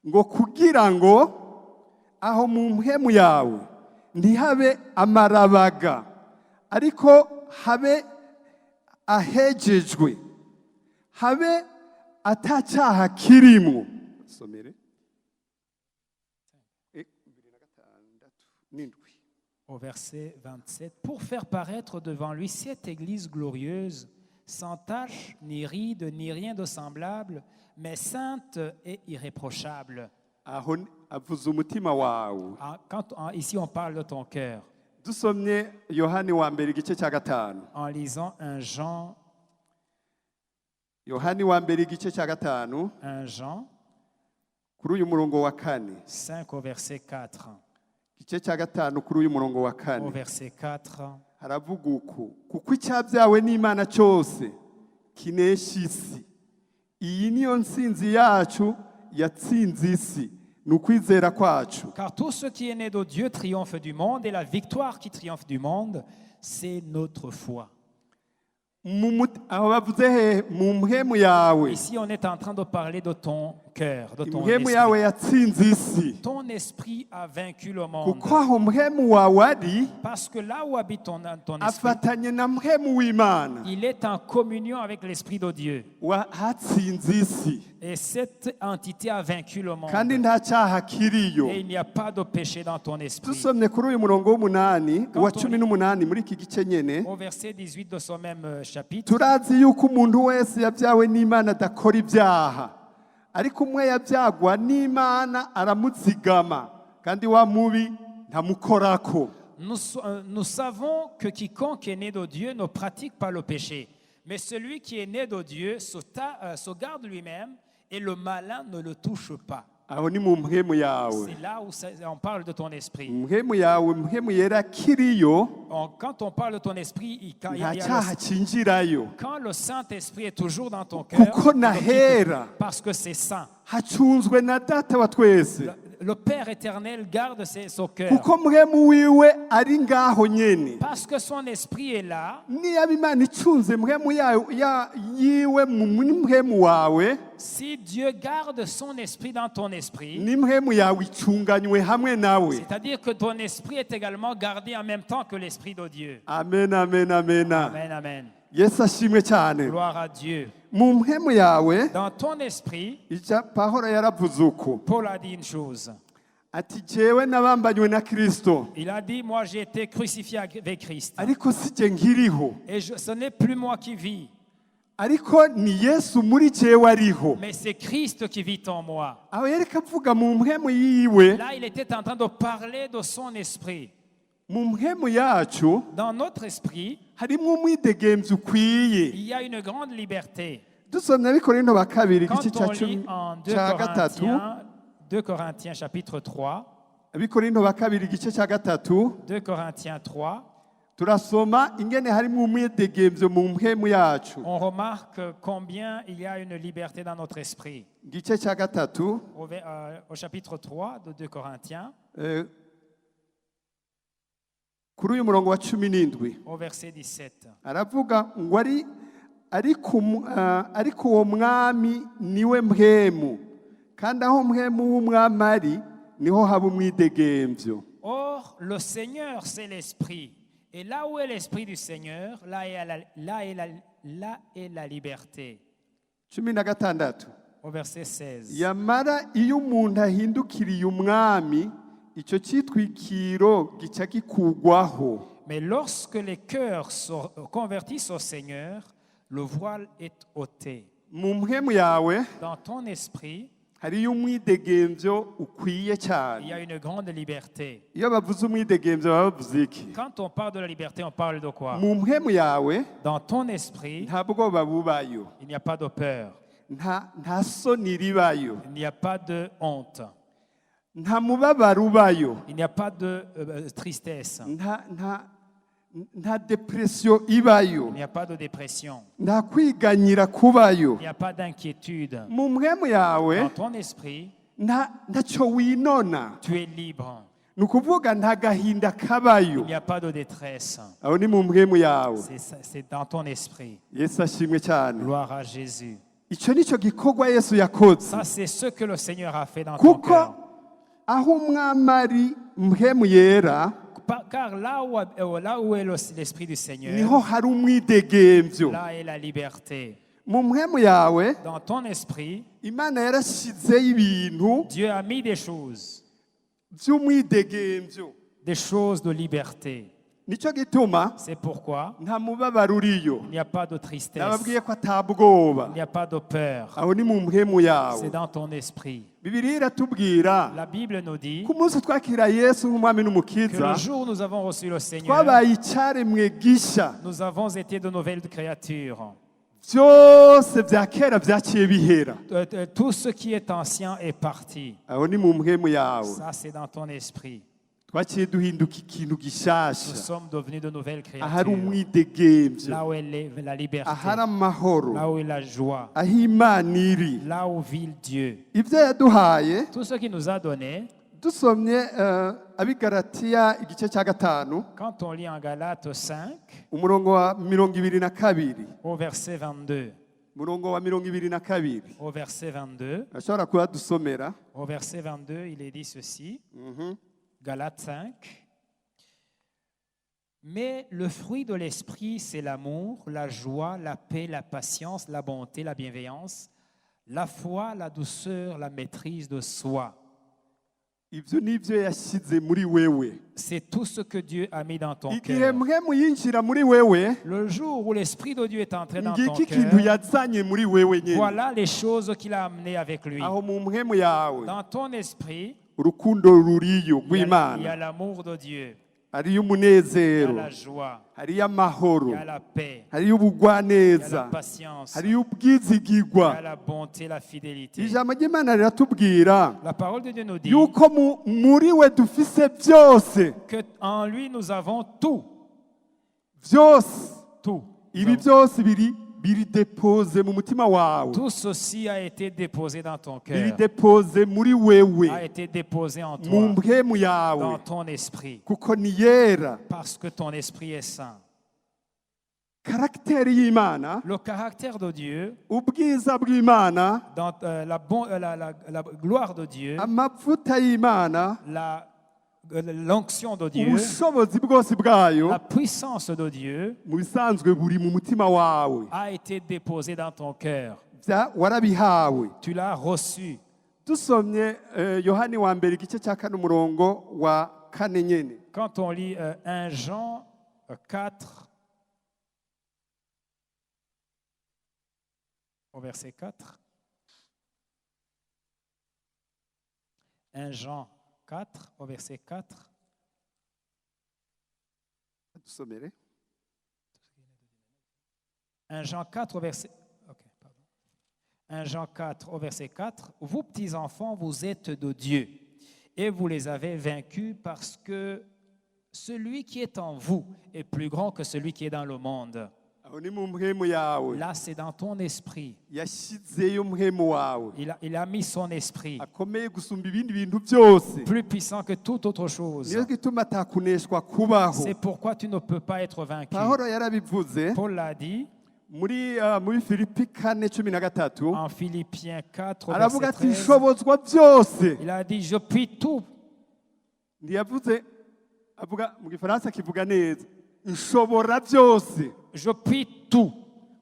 ngo kugira ngo aho mu mpwemu yawe ntihabe amarabaga ariko habe ahejejwe, habe atacyaha kirimo. Somere au verset 27, pour faire paraître devant lui cette Église glorieuse, sans tache, ni ride, ni rien de semblable, mais sainte et irréprochable. aho avuze umutima wawe. Ici, on parle de ton cœur. Dusomye Yohani wa mbere igice cya gatanu. En lisant 1 Jean, Yohani wa mbere igice cya gatanu 1 Jean kuri uyu murongo wa 4. 5 au verset 4. Igice cya gatanu kuri uyu murongo wa Au 4 verset 4, haravuga uku: kuko icyabyawe n'Imana cyose kinesha isi. Iyi niyo nsinzi yacu yatsinze isi, ni ukwizera kwacu. car tout ce qui est né de Dieu triomphe du monde, et la victoire qui triomphe du monde, c'est notre foi. Aho bavuze he mu mpwemu yawe, Ici, on est en train de parler de ton cœur, de ton impwemu yawe esprit. yatsinze isi. Ton esprit a vaincu le monde. Kuko aho mpwemu wawe ari Parce que là où habite ton esprit, afatanye na mpwemu w'Imana il est en communion avec l'Esprit de Dieu. hatsinze isi, Et cette entité a vaincu le monde. kandi nta cyaha kiriyo. Et il n'y a pas de péché dans ton esprit. Dusomye kuri uyu murongo w'umunani wa 18 muri iki gice nyene, Au verset 18 de ce même chapitre, turazi yuko umuntu wese yabyawe n'Imana adakora ibyaha, ariko umwe yabyagwa n'Imana aramuzigama, kandi wa mubi ntamukorako. nous savons que quiconque est né de Dieu ne pratique pas le péché. Mais celui qui est né de Dieu se garde lui-même et le malin ne le touche pas. Aho ni mu mpwemu yawe. C'est là où on parle de ton esprit. Mpwemu yawe, mpwemu yera kiriyo, Quand on parle de ton esprit, nta cyaha cinjirayo, quand le Saint-Esprit est toujours dans ton cœur, kuko nahera parce que c'est saint. hacunzwe na data wa twese, Le Père éternel garde son cœur. kuko mpwemu wiwe ari ngaho nyene. Parce que son esprit est là. Niyaba Imana icunze mpwemu yiwe mu mpwemu wawe, Si Dieu garde son esprit dans ton esprit, n'impwemu yawe icunganywe hamwe nawe. c'est-à-dire que ton esprit est également gardé en même temps que l'esprit de Dieu. Amen, amen, amen. Amen, amen. Yesu ashimwe cyane. Gloire à Dieu. Mu mpwemu yawe, Dans ton esprit, Pawulo yaravuze uko Paul a dit une chose. ati jewe nabambanywe na Kristo, Il a dit, moi j'ai été crucifié avec Christ. ariko si je nkiriho, Et ce n'est plus moi qui vis, ariko ni Yesu muri jewe ariho. mais c'est Christ qui vit en moi. Aho yereka avuga mu mpwemu yiwe, Là, il était en train de parler de son esprit. mu mpwemu yacu Dans notre esprit, harimo umwidegemvyo ukwiye. il y a une grande liberté. Dusomye Abikorinto ba kabiri igice Quand cya on lit en 2 gatatu, Corinthiens chapitre 3, Abikorinto ba kabiri igice cya gatatu, 2 Corinthiens 3, turasoma ingene harimo umwidegemvyo mu mpwemu yacu. on remarque combien il y a une liberté dans notre esprit. Igice cya gatatu, Au chapitre 3 de 2 Corinthiens, kuri uyu murongo wa 17 au verset 17. aravuga ngo ariko uwo mwami niwe mpwemu, kandi aho mpwemu w'umwami ari niho haba umwidegemvyo. Or, le Seigneur, c'est l'Esprit. Et là où est l'Esprit du Seigneur, là est la liberté. 16 Au verset 16. yamara iyo umuntu ahindukiriye umwami, icyo cyitwikiro gica gikugwaho. Mais lorsque les cœurs convertissent au Seigneur, le voile est ôté. Mu mpwemu yawe Dans ton esprit, hariyo umwidegemvyo ukwiye Il y cyane. a une grande liberté. Iyo bavuze umwidegemvyo baba bavuze iki? Quand on parle de la liberté, on parle de quoi? Mu mpemu yawe Dans ton esprit, nta bwoba bubayo, il n'y a pas de peur, nta soni ribayo, il n'y a pas de honte, nta mubabaro ubayo, il n'y a pas de tristesse, nta depression ibayo, il n'y a pas de dépression, nta kwiganyira kubayo. il n'y a pas d'inquiétude. Mu mpemu yawe Dans ton esprit, ntacyo winona, tu es libre. ni ukuvuga nta gahinda Il kabayo. n'y a pas de détresse. aho ni mu mpemu yawe. C'est dans ton esprit. Yesu ashimwe cyane. Gloire à Jésus. icyo ni cyo gikorwa Yesu yakoze, Ça, c'est ce que le Seigneur a fait dans ton kuko cœur. aho umwami ari mpemu yera Car là où est l'Esprit du Seigneur, niho hari umwidegemvyo. là est la liberté. Mu mpemu yawe Dans ton esprit, Imana yarashyizeho ibintu Dieu a mis des choses by'umwidegemvyo. de liberté. nicyo gituma C'est pourquoi nta mubabaro uriyo. il n'y a pas de tristesse, nababwiye ko atabwoba. il n'y a pas de peur. aho ni mu mpemu C'est yawe. dans ton esprit. Bibiliya iratubwira La Bible nous dit ku munsi twakira Yesu nk'umwami que n'umukiza le jour où nous avons reçu le Seigneur, twabaye icyaremwe gisha. nous avons été de nouvelles créatures. byose bya kera byaciye bihera. Tout ce qui est ancien est parti. aho ni mu mpemu yawe. Ça, c'est dans ton esprit. twaciye duhinduka ikintu Nous gishasha. sommes devenus de nouvelles ahari créatures. umwidegemvyo, Là où est la liberté, ahari amahoro, là où est la joie, aho Imana iri. là où vit Dieu. ibyo yaduhaye Tout ce qu'il nous a donné, dusomye abigaratiya igice cya gatanu quand on lit en Galates 5, umurongo wa 22 au verset 22, umurongo wa 22 au verset 22, ashobora kuba dusomera. au verset 22, il est dit ceci, Galates 5. Mais le fruit de l'esprit, c'est l'amour, la joie, la paix, la patience, la bonté, la bienveillance, la foi, la douceur, la maîtrise de soi. ibyo ni byo yashyize muri wewe. C'est tout ce que Dieu a mis dans ton igihe cœur. mwe muyinjira muri wewe, Le jour où l'Esprit de Dieu est entré dans ton ngiki kintu cœur, yazanye muri wewe nyine. voilà les choses qu'il a amenées avec lui. aho mu mpemu yawe Dans ton esprit, urukundo ruriyo il y a rw'Imana, l'amour de Dieu, hariyo il y a umunezero, la joie, hariyo il amahoro, y a la paix, hariyo il y a la ubugwaneza, patience, il hariyo y ubwizigirwa. a la bonté, la fidélité. ijambo ry'Imana riratubwira La parole de Dieu nous dit yuko muri we dufise byose. qu'en lui nous avons tout. byose Tout. ibi byose biri depose mu mutima wawe, Tout ceci a été déposé dans ton biri cœur, depose muri wewe, a été déposé en mu toi, mpemu dans yawe, ton esprit, kuko ni yera. parce que ton esprit est saint. Karagiteri y'Imana, Le caractère de Dieu, ubwiza bw'Imana, dans la gloire de Dieu, amavuta y'Imana, l'onction de Dieu, ubushobozi bwose bwayo la puissance de Dieu mu bisanzwe buri mu mutima wawe. a été déposée dans ton cœur. warabihawe. Tu l'as reçu. dusomye Yohani wa mbere igice cya 4 umurongo wa 4 nyene. Quand on lit 1 Jean 4, au verset 4, 1 Jean 4, au verset 4, dusomere 1 Jean 4 au verset, 1 Jean 4 au verset 4, vous petits enfants, vous êtes de Dieu et vous les avez vaincus parce que celui qui est en vous est plus grand que celui qui est dans le monde. aho ni mu mpemu yawe, Là, c'est dans ton esprit. yashyizeyo mpemu wawe Il a mis son esprit, akomeye gusumba ibindi bintu byose. plus puissant que toute autre chose. niyo gituma atakuneshwa kubaho. C'est pourquoi tu ne peux pas être vaincu. Pawulo yarabivuze Paul l'a dit muri Filipi 4:13, en Philippiens 4, aravuga verset ati 13. nshobozwa byose. Il a dit, je puis tout. ntiyavuze avuga mu gifaransa kivuga neza, nshobora byose Je puis tout.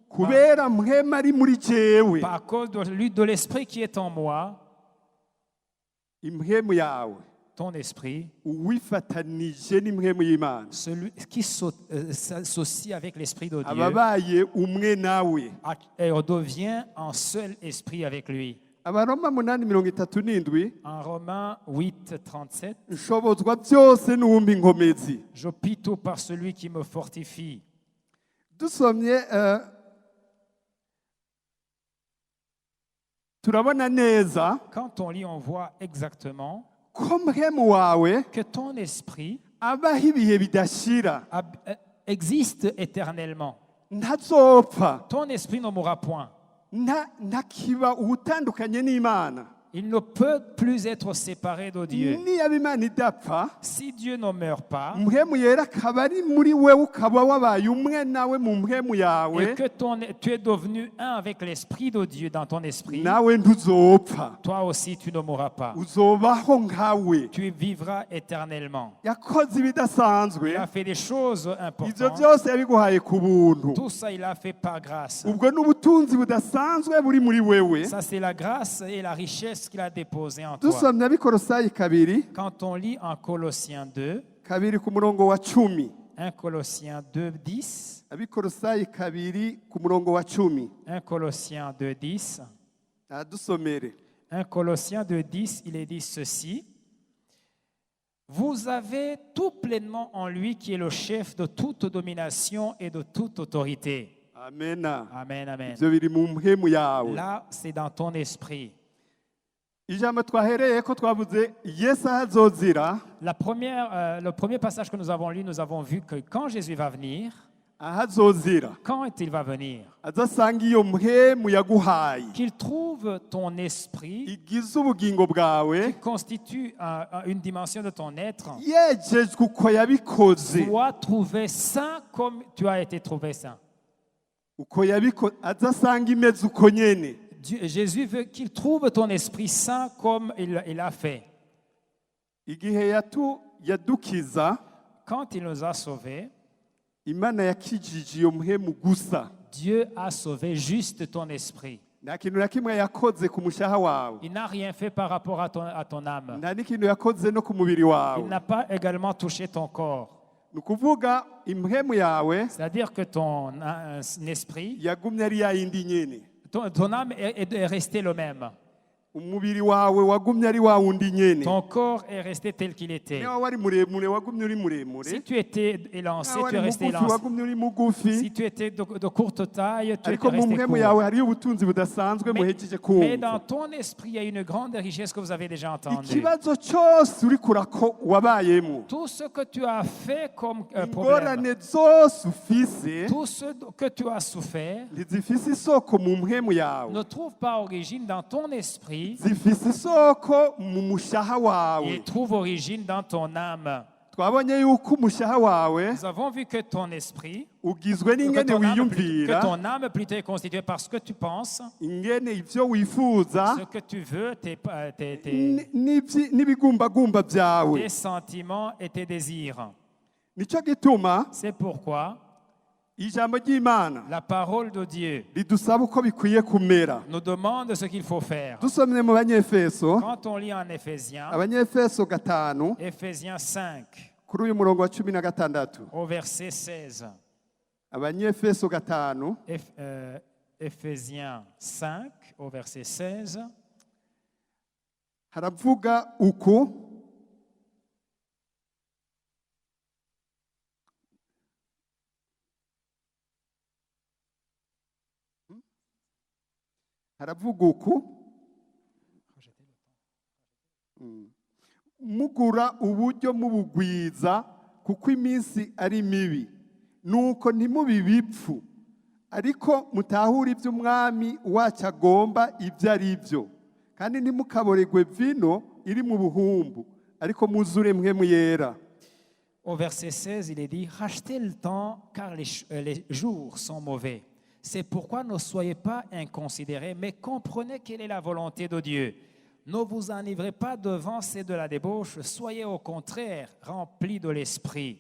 kubera mpema ari muri jewe. Par cause de l'esprit qui est en moi, impemu yawe ton esprit, uwifatanije n'impemu y'Imana, celui qui s'associe avec l'esprit de Dieu, ababaye umwe nawe. et on devient un seul esprit avec lui. abaroma 8:37 En Romains 8, 37, nshobozwa byose n'uwumva inkomezi. j'opie tout par celui qui me fortifie. Dusomye turabona neza Quand on lit, on voit exactement ko mpwemu wawe que ton esprit abaho ibihe bidashira, existe éternellement. ntazopfa, Ton esprit ne mourra point. ntakiba ubutandukanye n'Imana. Il ne peut plus être séparé de Dieu. Niyaba Imana idapfa, Si Dieu ne meurt pas mpwemu yera akaba ari muri wewe, ukaba wabaye umwe nawe mu mpwemu yawe, et que tu es devenu un avec l'esprit de Dieu dans ton esprit, nawe ntuzopfa, toi aussi tu ne mourras pas. uzobaho nkawe. Tu vivras éternellement. Yakoze ibidasanzwe, Il a fait des choses ivyo importantes. byose yabiguhaye ku buntu. Tout ça, il a fait par grâce. Ubwo n'ubutunzi budasanzwe buri muri wewe. Ça, c'est la grâce et la richesse qu'il a déposée en toi. Dusomye abikorosayi 2 Quand on lit en Colossiens 2, 2 ku murongo wa 10, 1 Colossiens 2, 10, abikorosayi 2 ku murongo wa 10, 1 Colossiens 2, 10, dusomere. 1 Colossiens 2, 10, il est dit ceci. Vous avez tout pleinement en lui qui est le chef de toute domination et de toute autorité. Amena. Amen, amen. Ivyo biri mu mpwemu yawe. Là, c'est dans ton esprit. Ijambo twahereye ko twavuze Yesu ahazozira, Le premier passage que nous avons lu, nous avons vu que quand Jésus va venir, ahazozira quand il va venir, azasanga iyo mpwemu yaguhaye qu'il trouve ton esprit igize ubugingo bwawe qui constitue une dimension de ton être, yejejwe uko yabikoze, soit trouvé saint comme tu as été trouvé saint. uko yabikoze azasanga imeze uko nyene. Jésus veut qu'il trouve ton esprit saint comme il a fait. Igihe yadukiza, Quand il nous a sauvés, Imana yakijije iyo mpwemu gusa. Dieu a sauvé juste ton esprit. Nta kintu na kimwe yakoze ku mushaha wawe, Il n'a rien fait par rapport à ton âme. nta n'ikintu yakoze no ku mubiri Il wawe. n'a pas également touché ton corps. Ni ukuvuga impwemu yawe C'est-à-dire que ton esprit, yagumye ari yayindi nyene, ton âme est restée le même. umubiri wawe wagumye ari wa wundi nyene. Ton corps est resté tel qu'il était. Niba wari muremure wagumye uri muremure, Si tu étais élancé, niba tu wari es resté mugufi élancé. wagumye uri mugufi. Si tu étais de courte taille, tu Ariko étais mu resté mpwemu court. yawe hariyo ubutunzi budasanzwe muhejeje Mais dans kumva. ton esprit, il y a une grande richesse que vous avez déjà entendue. Ikibazo cyose uri kurako wabayemo, Tout ce que tu as fait comme problème, ingorane zose ufise tout ce que tu as souffert, ntizifise isoko mu mpwemu yawe, ne trouve pas origine dans ton esprit, zifise isoko mu mushaha wawe. il trouve origine dans ton âme. Twabonye yuko umushaha wawe Nous avons vu que ton esprit, ugizwe que n'ingene wiyumvira, ton âme plutôt est constituée par ce que tu penses, ingene ivyo wifuza, ce que tu veux, tes n'ibigumbagumba byawe. sentiments et tes désirs. Nico gituma C'est pourquoi ijambo ry'Imana la parole de Dieu ridusaba uko bikwiye kumera. nous demande ce qu'il faut faire. Dusomye mu Banyefeso, Quand on lit en Éphésiens, Abanyefeso 5 Éphésiens 5, kuri uyu murongo wa 16. au verset 16, Abanyefeso 5 Éphésiens 5, au verset 16, haravuga uku, haravuga uku, mugura uburyo mubugwiza kuko iminsi ari mibi, nuko ntimubi bipfu, ariko mutahura ibyo umwami wacu agomba ibyo ari byo, kandi ntimukaboregwe vino iri mu buhumbu, ariko muzure mpwemu yera. Au verset 16, il est dit « Rachetez le temps, car les jours sont mauvais. C'est pourquoi ne soyez pas inconsidérés, mais comprenez quelle est la volonté de Dieu. Ne vous enivrez pas de vin, c'est de la débauche, soyez au contraire remplis de l'esprit.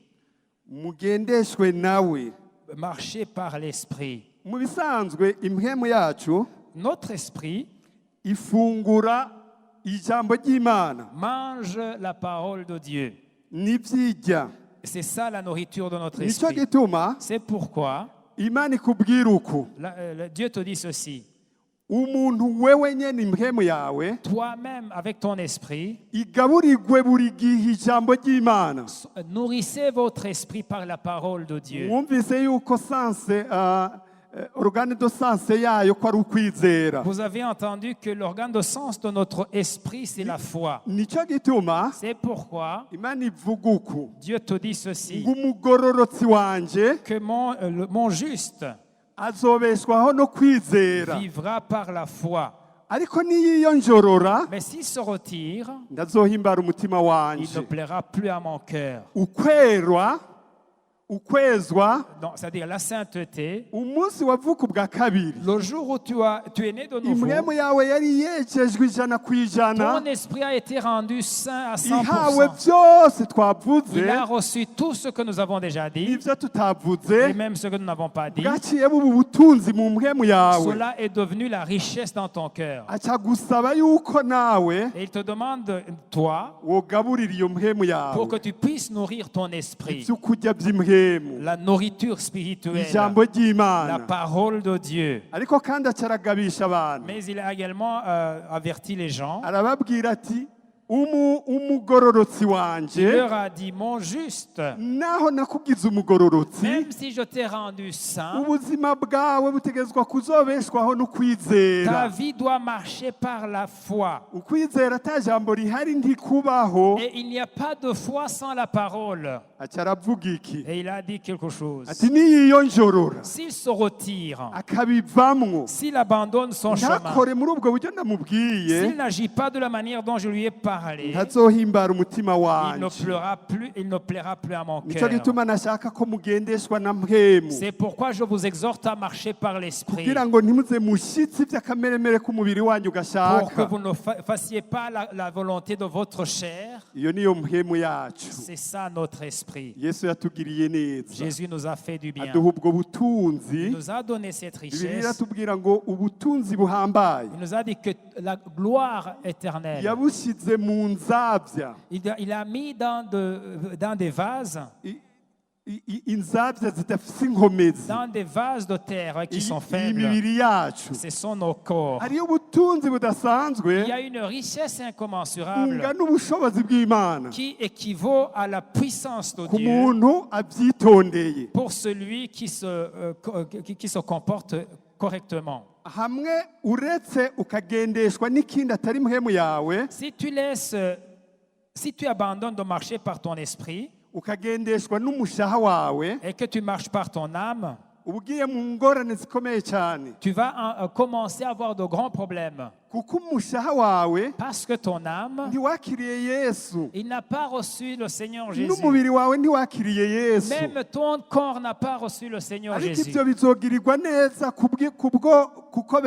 Mugendeshwe nawe. Marchez par l'esprit. Mu bisanzwe impwemu yacu Notre esprit ifungura ijambo ry'Imana mange la parole de Dieu. n'ivyirya. C'est ça la nourriture de notre Nico esprit. gituma C'est pourquoi Imana ikubwira uku, Dieu te dit ceci. umuntu wewe nyene impwemu yawe toi-même avec ton esprit, igaburirwe buri gihe ijambo ry'Imana. nourrissez votre esprit par la parole de Dieu. Mwumvise yuko sanse organe de sanse yayo ko ari ukwizera. Vous avez entendu que l'organe de sens de notre esprit, c'est la foi. Nico gituma C'est pourquoi Imana ivuga uku Dieu te dit ceci, ngo umugororotsi wanje que mon juste azobeshwaho no kwizera, vivra par la foi. ariko niyiyonjorora Mais s'il se retire, ndazohimbara umutima il ne wanje. plaira plus à mon cœur. Ukwezwa Donc, c'est-à-dire la sainteté, umunsi wavuka ubwa kabiri, le jour où tu es né de nouveau, impwemu yawe yari yejejwe ijana ku ijana, ton esprit a été rendu saint à ihawe 100%. byose twavuze Il a reçu tout ce que nous avons déjà dit, n'ibyo tutavuze, et même ce que nous n'avons pas dit. bwaciye buba ubutunzi mu mpwemu yawe. Cela est devenu la richesse dans ton cœur. Aca gusaba yuko nawe Et il te demande, toi, wogaburira iyo mpwemu pour que yawe tu puisses nourrir ton esprit, ibyo kurya by'impwemu, la nourriture spirituelle, ijambo la ry'Imana. parole de Dieu. Ariko kandi acaragabisha abantu, Mais il a également averti les gens. arababwira ati umugororotsi Il wanje, leur a dit, mon juste, naho nakugize umugororotsi, même si je t'ai rendu saint, ubuzima bwawe butegezwa kuzobeshwaho no ta kwizera. vie doit marcher par la foi. Ukwizera ata jambo rihari ntikubaho. Et il n'y a pas de foi sans la parole. Aca aravuga iki? Et il a dit quelque chose. Ati niyiyonjorora S'il se retire, akabivamwo, s'il abandonne son chemin, ntakore muri ubwo buryo namubwiye, s'il n'agit pas de la manière dont je lui ai parlé, ntazohimbara umutima il ne wanje. plaira plus à mon Nico cœur. gituma nashaka ko mugendeshwa na mpwemu, C'est pourquoi je vous exhorte à marcher par l'esprit, kugira ngo ntimuze mushitsi by'akameremere k'umubiri wanyu pour que gashaka. vous ne fassiez pas la volonté de votre chair. Iyo niyo mpwemu yacu. C'est ça notre esprit. Yesu yatugiriye neza, Jésus nous a fait du bien. aduha ubwo butunzi. Il nous a donné cette Bibiliya richesse. iratubwira ngo ubutunzi buhambaye Il nous a dit que la gloire éternelle, yabushize mu nzabya, il a mis dans des vases, inzabya zidafite inkomezi. dans des vases de terre qui sont Iyi faibles. mibiri yacu Ce sont nos corps. hariyo ubutunzi Il y budasanzwe a une richesse incommensurable bungana ubushobozi bw'Imana qui équivaut à la puissance de ku Dieu muntu abyitondeye. pour celui qui se comporte correctement. Hamwe uretse ukagendeshwa n'ikindi atari mpwemu yawe, Si tu abandonnes de marcher par ton esprit ukagendeshwa n'umushaha wawe, et que tu marches par ton âme, uba ugiye mu ngorane zikomeye cyane, tu vas commencer à avoir de grands problèmes. kuko umushaha wawe Parce que ton âme, ntiwakiriye Yesu, il n'a pas reçu le Seigneur Jésus. n'umubiri wawe ntiwakiriye Yesu. Même ton corps n'a pas reçu le Seigneur Ariko Jésus. ibyo bizogirirwa neza kuko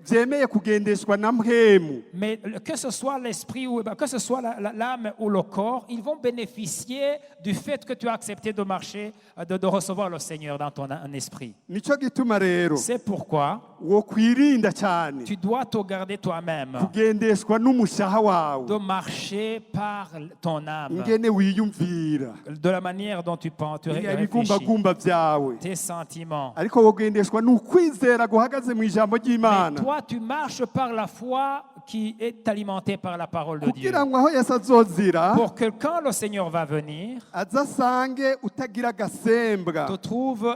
byemeye kugendeshwa na mpwemu. Mais que ce soit l'esprit ou que ce soit l'âme ou le corps, ils vont bénéficier du fait que tu as accepté de marcher, de recevoir le Seigneur dans ton esprit. Nico gituma rero C'est pourquoi wokwirinda cyane tu dois te garder toi-même kugendeshwa n'umushaha wawe, de marcher par ton âme, ingene wiyumvira, de la manière dont tu penses, tu réfléchis, ibigumbagumba byawe, tes sentiments. ariko wogendeshwa n'ukwizera guhagaze mu ijambo Mais ry'Imana, toi, tu marches par la foi qui est alimentée par la parole de Dieu. kugira ngo aho Yesu azozira Pour que quand le Seigneur va venir, azasange utagira agasembwa. te trouve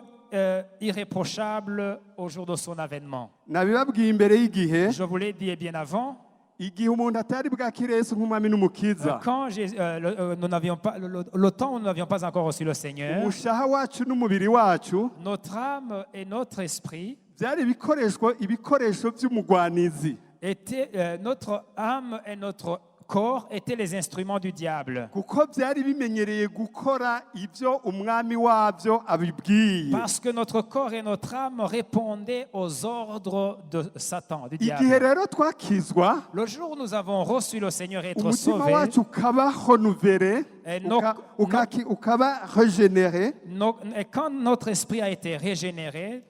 irréprochable au jour de son avènement. Nabibabwiye imbere y'igihe, Je vous l'ai dit bien avant, igihe umuntu atari bwakire Yesu nk'umwami n'umukiza, quand nous n'avions pas, le temps où nous n'avions pas encore reçu le Seigneur, umushaha wacu n'umubiri wacu notre âme et notre esprit byari ibikoresho by'umugwanizi, notre âme et notre corps étaient les instruments du diable. kuko byari bimenyereye gukora ibyo umwami wabyo abibwiye. Parce que notre corps et notre âme répondaient aux ordres de Satan, du Igihe diable. rero twakizwa, Le jour où nous avons reçu le Seigneur et être umutima sauvés, wacu ukaba renouvelé, Et ukaba regenere, et quand notre esprit a été régénéré,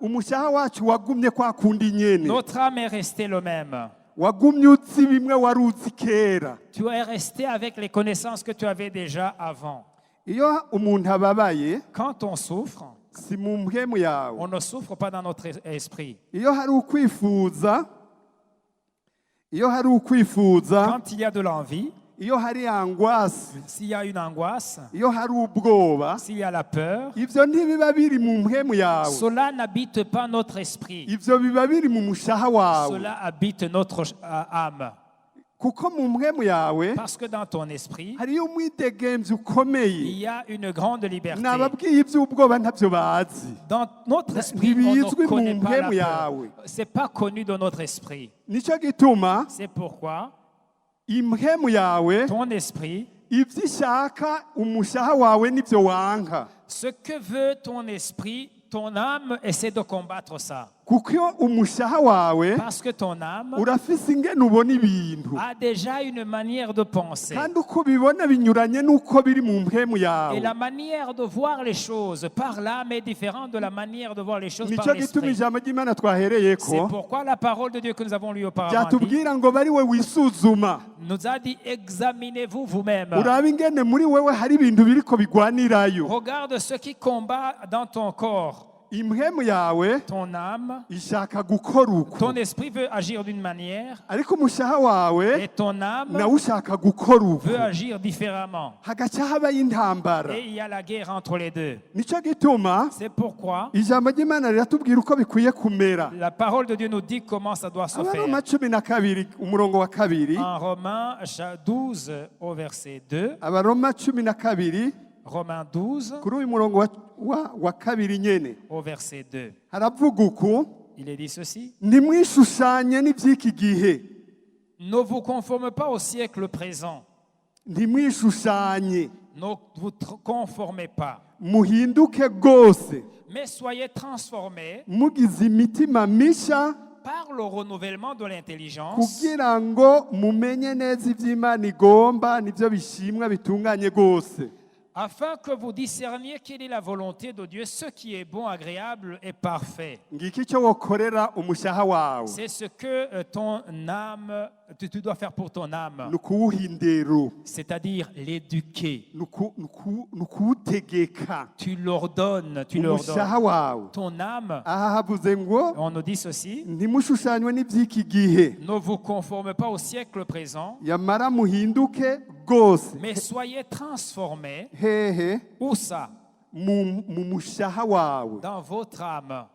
umushaha wacu wagumye kwa kundi nyene, notre âme est restée le même. wagumye utsi bimwe wari uzi kera. Tu es resté avec les connaissances que tu avais déjà avant. Iyo umuntu ababaye, Quand on souffre, si mu mpwemu yawe. On ne souffre pas dans notre esprit. Iyo hari ukwifuza, Quand il y a de l'envie, iyo hari angwasi, s'il y a une angoisse, iyo hari ubwoba, s'il y a la peur, ivyo ntibiba biri mu mpwemu yawe. cela n'habite pas notre esprit. Ivyo biba biri mu mushaha wawe. Cela habite notre âme. Kuko mu mpwemu yawe Parce que dans ton esprit, hariyo umwidegemvyi il ukomeye. y a une grande liberté. Nababwiye ivy'ubwoba ntavyo bazi. Dans notre esprit, on Ntibizwi ne connaît mu pas la mpwemu peur. yawe. C'est pas connu de notre esprit. Nico gituma C'est pourquoi impwemu yawe ton esprit, ivyo ishaka umushaha wawe nivyo wanka. ce que veut ton esprit, ton âme essaie de combattre ça. Kuko umushaha wawe Parce que ton âme urafise ingene ubona ibintu. a déjà une manière de penser. Kandi uko ubibona binyuranye n'uko biri mu mpwemu Et yawe. la manière de voir les choses par l'âme est différente de la manière de voir les choses par Nico gituma l'esprit. ijambo ry'Imana C'est twahereyeko pourquoi la parole de Dieu que nous avons lue auparavant dit, ryatubwira ngo bari we wisuzuma. nous a dit examinez-vous vous-même. Urabe ingene muri wewe hari ibintu biriko bigwanirayo. Regarde ce qui combat dans ton corps. Impwemu yawe Ton âme, ishaka gukora uko. ton esprit veut agir d'une manière Ariko umushaha wawe et ton âme nawe ushaka gukora uko. veut agir différemment. Hagaca habayo intambara. Et il y a la guerre entre les deux. Nico gituma C'est pourquoi ijambo ry'Imana riratubwira uko bikwiye kumera. la parole de Dieu nous dit comment ça doit se Abaroma faire. 12 umurongo wa kabiri. En Romains 12 au verset 2, Abaroma 12 Romains 12 kuri uyu murongo wa kabiri nyene au verset 2, haravuga uku, il est dit ceci. ntimwishushanye n'iby'iki gihe, Ne vous conformez pas au siècle présent. ntimwishushanye, Ne vous conformez pas. muhinduke rwose Mais soyez transformés mugize imitima misha par le renouvellement de l'intelligence kugira ngo mumenye neza iby'Imana igomba nibyo bishimwa bitunganye rwose. afin que vous discerniez quelle est la volonté de Dieu, ce qui est bon, agréable et parfait. Ngiki icyo wokorera umushaha wawe, C'est ce que ton âme, tu dois faire pour ton âme, ni ukuwuha indero, c'est-à-dire l'éduquer. ni ukuwutegeka Tu l'ordonnes, umushaha wawe. ton âme. Aha havuze ngo On nous dit ceci, ntimushushanywe n'iby'iki gihe, ne vous conformez pas au siècle présent, yamara muhinduke rwose. mais soyez transformés. Hehe Où ça? mu mushaha wawe. Dans votre âme,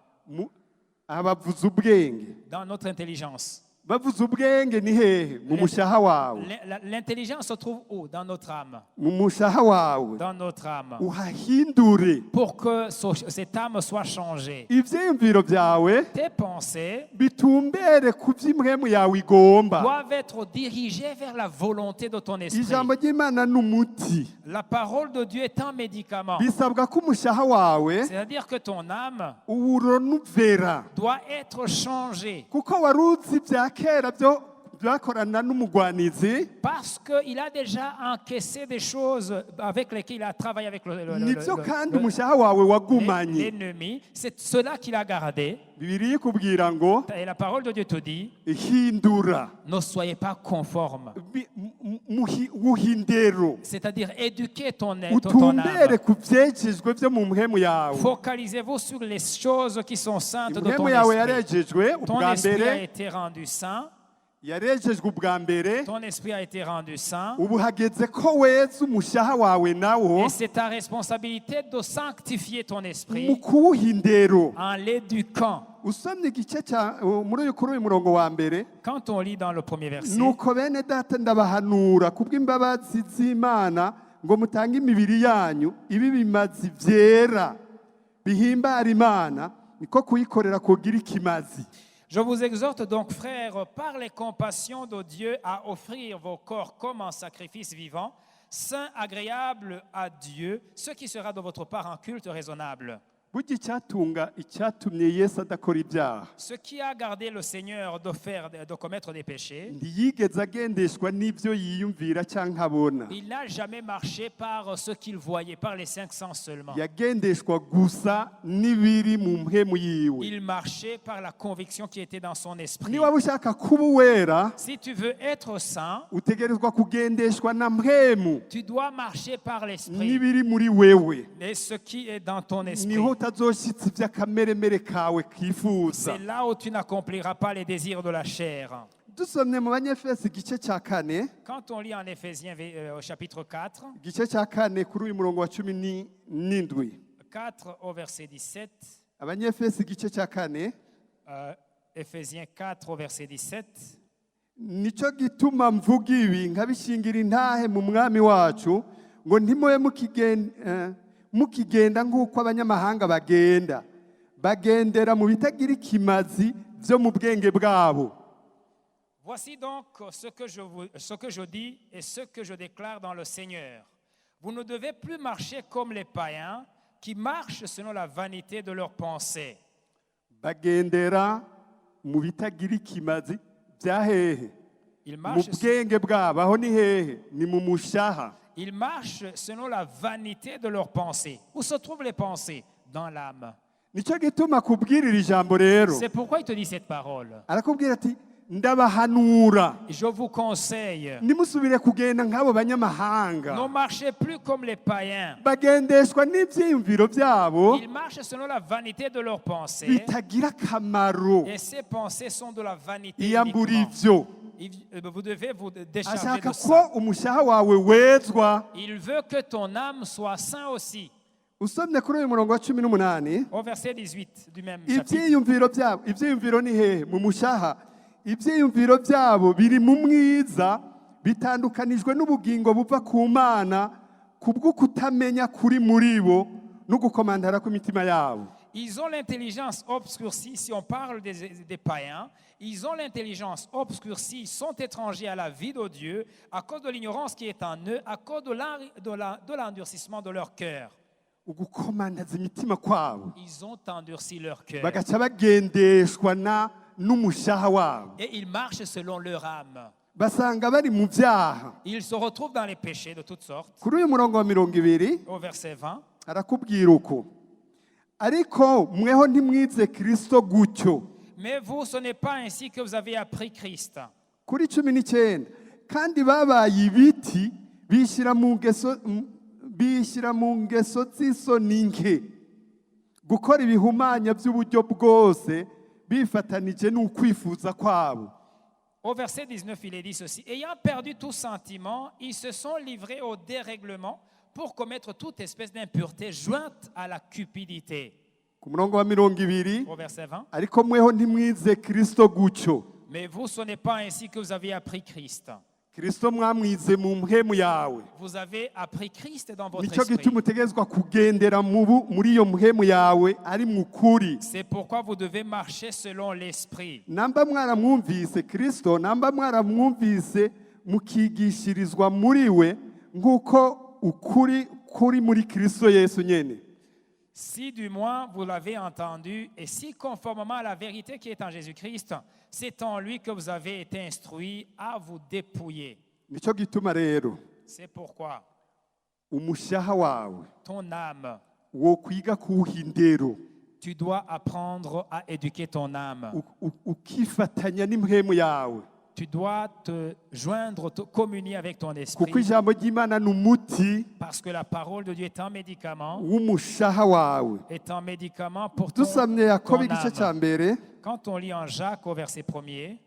Aha bavuze ubwenge, dans notre intelligence. bavuze ubwenge ni hehe? Mu mushaha wawe. L'intelligence se trouve où? Dans notre âme. Mu mushaha wawe Dans notre âme. uhahindure. Pour que cette âme soit changée. Ivyiyumviro byawe Tes pensées bitumbere ku by'impwemu yawe igomba. doivent être dirigées vers la volonté de ton esprit. Ijambo ry'Imana ni umuti. La parole de Dieu est un médicament. Bisabwa ko umushaha wawe C'est-à-dire que ton âme uwuronuvera, doit être changée. kuko wari uzi ibya kera byo byakorana n'umugwanizi. Parce qu'il a déjà encaissé des choses avec lesquelles il a travaillé avec Nibyo kandi umushaha wawe wagumanye. l'ennemi. C'est cela qu'il a gardé. Bibiliya ikubwira ngo Et la parole de Dieu te dit, hindura, ne soyez pas conformes. wuhindero, C'est-à-dire éduquez ton âme. utumbere ku byejejwe byo mu mpwemu yawe. Focalisez-vous sur les choses qui sont saintes de ton Impwemu yawe esprit. yarejejwe Ton ubwa esprit a mbere, été rendu saint. yarejejwe ubwa mbere. Ton esprit a été rendu saint. Ubu hageze ko weza umushaha wawe nawo Et c'est ta responsabilité de sanctifier ton esprit mu kuwuha indero. en l'éduquant. Usomye igice kuri uyu murongo wa mbere, Quand on lit dans le premier verset, nuko bene data ndabahanura kubw'imbabazi z'Imana ngo mutange imibiri yanyu ibi bimazi byera bihimbara Imana, niko kuyikorera kugira ikimazi. je vous exhorte donc, frères, par les compassions de Dieu, à offrir vos corps comme un sacrifice vivant, saint, agréable à Dieu, ce qui sera de votre part un culte raisonnable. Burya icyatumye Yesu adakora ibyaha, Ce qui a gardé le Seigneur de commettre des péchés, ntiyigeze agendeshwa n'ibyo yiyumvira cyangwa abona. il n'a jamais marché par ce qu'il voyait, par les 500 seulement. Yagendeshwa gusa n'ibiri mu mpwemu yiwe. Il marchait par la conviction qui était dans son esprit. Niba ushaka kuba uwera, Si tu veux être saint, utegerezwa kugendeshwa na mpwemu tu dois marcher par l'esprit. n'ibiri muri wewe. Et ce qui est dans ton esprit. Niho utazoshitsa iby'akameremere kawe kifuza. C'est là où tu n'accompliras pas les désirs de la chair. Dusomye mu banyefesi igice cya kane, Quand on lit en Éphésiens au chapitre 4, igice cya kane kuri uyu murongo wa 17, 4 au verset 17, abanyefesi igice cya kane, Éphésiens 4 au verset 17, nicyo gituma mvuga ibi nkabishingira intahe mu mwami wacu ngo ntimube mukigenda nk'uko abanyamahanga bagenda, bagendera mu bitagira ikimazi byo mu bwenge bwabo. voici donc ce que je dis et ce que je déclare dans le Seigneur. Vous ne devez plus marcher comme les païens qui marchent selon la vanité de leurs pensées. Bagendera mu bitagira ikimazi bya hehe? Ils Mu marchent, bwenge bwabo, aho ni hehe? Ni mu mushaha. ils marchent selon la vanité de leurs pensées. Où se trouvent les pensées? Dans l'âme. Nicyo gituma kubwirira ijambo rero. C'est pourquoi il te dit cette parole. Arakubwira ati ndabahanura Je vous conseille, nimusubire kugenda nk'abo banyamahanga ne marchez plus comme les païens. bagendeshwa n'ibyiyumviro byabo Ils marchent selon la vanité de leurs pensées. bitagira akamaro. Et ces pensées sont de la vanité Iyambura uniquement. ivyo Vous devez vous décharger ashaka de ko ça. umushaha wawe wezwa. Il veut que ton âme soit sain aussi. Usomye kuri uyu murongo wa 18, Au verset 18 du même chapitre. ibyiyumviro byabo, ibyiyumviro ni hehe? Mu mushaha. Ibyiyumviro byabo biri mu mwiza, bitandukanijwe n'ubugingo buva ku Mana kubwo kutamenya kuri muri bo no gukomandara kw'imitima yabo. Ils ont l'intelligence obscurcie, si on parle des païens, ils ont l'intelligence obscurcie, ils sont étrangers à la vie de Dieu à cause de l'ignorance qui est en eux, à cause de l'endurcissement de leur cœur. Ugukomandaza imitima kwabo Ils ont endurci leur cœur bagaca bagendeshwa n'umushaha wabo, et ils marchent selon leur âme. basanga bari mu byaha. Ils se retrouvent dans les péchés de toutes sortes. Kuri uyu murongo wa 20 Au verset 20, arakubwira uko ariko mweho ntimwize Kristo gutyo. mais vous, ce n'est pas ainsi que vous avez appris Christ. Kuri 19 kandi babaye ibiti bishyira mu ngeso z'isoni nke, gukora ibihumanya by'uburyo bwose bifatanije n'ukwifuza kwabo. Au verset 19, il est dit ceci. Ayant perdu tout sentiment, ils se sont livrés au dérèglement pour commettre toute espèce d'impureté jointe à la cupidité. Ku murongo wa 20 Au verset 20. ariko mweho ntimwize Kristo gutyo. Mais vous, ce n'est pas ainsi que vous avez appris Christ. Kristo mwamwize mu mpemu yawe. Vous avez appris Christ dans votre Nicyo esprit. gituma utegezwa kugendera muri iyo mpemu yawe ari mu kuri. C'est pourquoi vous devez marcher selon l'esprit. Namba mwaramwumvise Kristo, namba mwaramwumvise mukigishirizwa muri we nk'uko ukuri kuri muri Kristo Yesu nyene. Si du moins vous l'avez entendu, et si conformément à la vérité qui est en Jésus-Christ, c'est en lui que vous avez été instruits à vous dépouiller. Nicyo gituma rero C'est pourquoi umushaha wawe ton âme, wo kwiga kuwuha indero, tu dois apprendre à éduquer ton âme. ukifatanya n'impemu yawe, Tu dois te joindre, te communier avec ton kuko esprit, ijambo ry'Imana ni umuti parce que la parole de Dieu est un médicament, w'umushaha wawe. pour ton Dusamye Yakobo igice âme. cya mbere, Quand on lit en Jacques au verset 1er,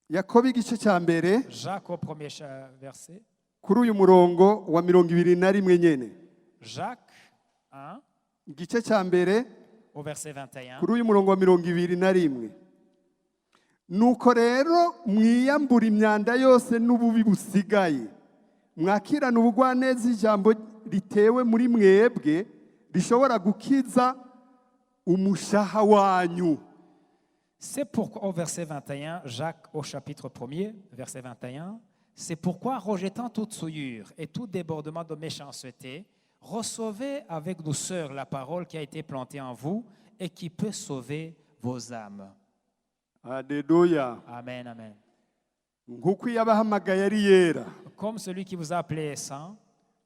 Yakobo igice cya mbere Jacques au premier verset, kuri uyu murongo wa 21 nyene. Jacques 1 Igice cya mbere au verset 21. kuri uyu murongo wa 21. Nuko rero mwiyambura imyanda yose n'ububi busigaye, mwakirana ubugwaneza ijambo ritewe muri mwebwe rishobora gukiza umushaha wanyu. C'est pourquoi, au verset 21, Jacques au chapitre 1er, verset 21, c'est pourquoi, rejetant toute souillure et tout débordement de méchanceté, recevez avec douceur la parole qui a été plantée en vous et qui peut sauver vos âmes. Haleluya. Amen, amen. Nk'uko yabahamagaye ari yera, Comme celui qui vous a appelé est saint,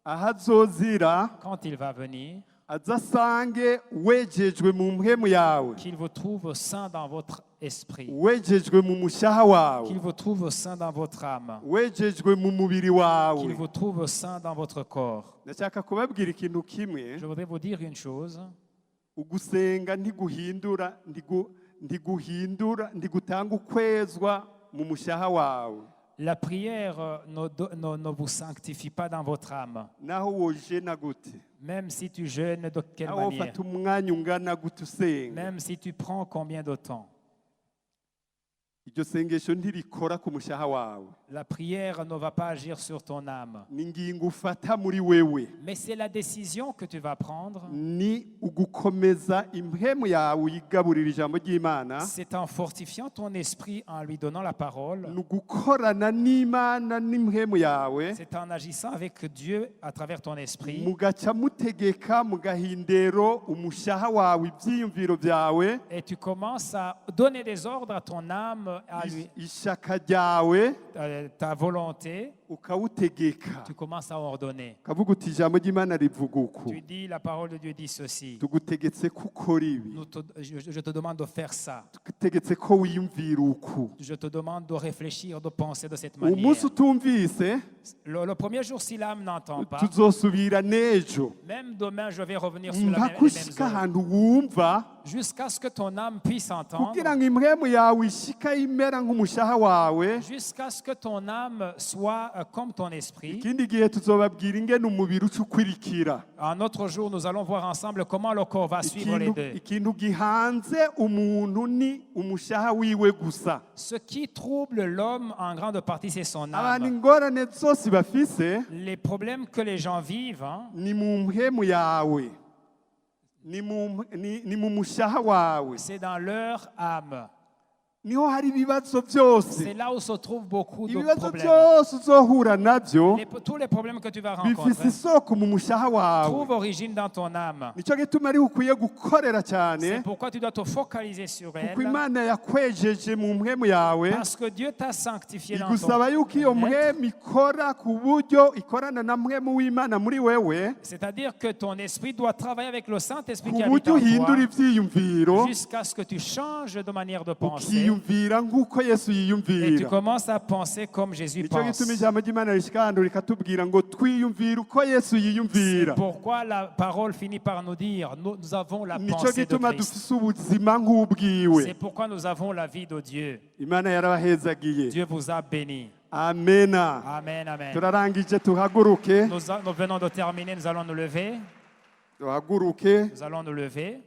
aho azozira quand il va venir, aza asange wejejwe mu mpwemu yawe, qu'il vous trouve saint dans votre esprit, wejejwe mu mushaha wawe, qu'il vous trouve saint dans votre âme, wejejwe mu mubiri qu'il wawe. vous trouve saint dans votre corps. Ndashaka kubabwira ikintu kimwe, Je voudrais vous dire une chose. ugusenga ntigutanga ukwezwa mu mushaha wawe, La prière ne vous sanctifie pas dans votre âme, naho wojena gute, même si tu jeûnes de quelle naho manière, wofata umwanya ungana gute usenga, même si tu prends combien de temps. iryo sengesho ntirikora ku mushaha wawe, La prière ne va pas agir sur ton âme, ni ingingo ufata muri wewe, mais c'est la décision que tu vas prendre. ni ugukomeza impwemu yawe uyigaburira ijambo ry'Imana, C'est en fortifiant ton esprit, en lui donnant la parole. ni ugukorana n'Imana n'impwemu yawe, C'est en agissant avec Dieu à travers ton esprit. mugaca mutegeka mugahindero umushaha wawe ibyiyumviro byawe, Et tu commences à donner des ordres à ton âme, à lui, ishaka ryawe ta volonté. ukawutegeka, Tu commences à ordonner. ukavuga uti ijambo ry'Imana rivuga uku, Tu dis, la parole de Dieu dit ceci. tugutegetse ko ukora ibi, Je te demande de faire ça. tugutegetse ko wiyumvira uku. Je te demande de réfléchir, de penser de cette manière. Umunsi utumvise Le premier jour, si l'âme n'entend pas, tuzosubira n'ejo, même demain, je vais revenir sur les mpaka mêmes ushika œuvres, ahantu wumva, jusqu'à ce que ton âme puisse entendre, kugira ngo impwemu yawe ishika imera nk'umushaha wawe. jusqu'à ce que ton âme soit comme ton esprit. Ikindi gihe tuzobabwira ingene umubiri uca ukurikira. Un autre jour, nous allons voir ensemble comment le corps va suivre les deux. Ikintu gihanze umuntu ni umushaha wiwe gusa. Ce qui trouble l'homme en grande partie, c'est son Abantu âme. ingorane zose bafise Les problèmes que les gens vivent, ni mu mpwemu yawe, ni mu mushaha wawe, c'est dans leur âme. niho hari ibibazo byose. C'est là où se trouvent beaucoup de Ibibazo problèmes. byose uzohura nabyo Tous les problèmes que tu vas bifise rencontrer isoko mu mushaha wawe. trouvent origine dans ton âme. Nicyo gituma ari ukwiye gukorera C'est cyane, pourquoi tu dois te focaliser sur elle. kuko Imana yakwejeje mu mpwemu yawe, Parce que Dieu t'a sanctifié dans igusaba yuko iyo ton être. mpwemu ikora ku buryo ikorana na mpwemu w'Imana muri wewe, C'est-à-dire que ton esprit doit travailler avec le Saint-Esprit ku qui habite buryo en uhindura toi ibyiyumviro, jusqu'à ce que tu changes de manière de penser ukiyumvira nk'uko Yesu et tu yiyumvira. commences à penser comme Jésus Nicyo pense. gituma ijambo ry'Imana rishika ahantu rikatubwira ngo twiyumvire uko Yesu C'est yiyumvira. pourquoi la parole finit par nous dire, nous avons la Nicyo pensée de gituma Christ. dufise ubuzima nk'ubwiwe. C'est pourquoi nous avons la vie de Dieu. Imana yarabahezagiye. Dieu vous a béni. Amena. Amen, amen. Turarangije tuhaguruke, Nous venons de terminer, nous allons nous lever. tuhaguruke. Nous allons nous lever.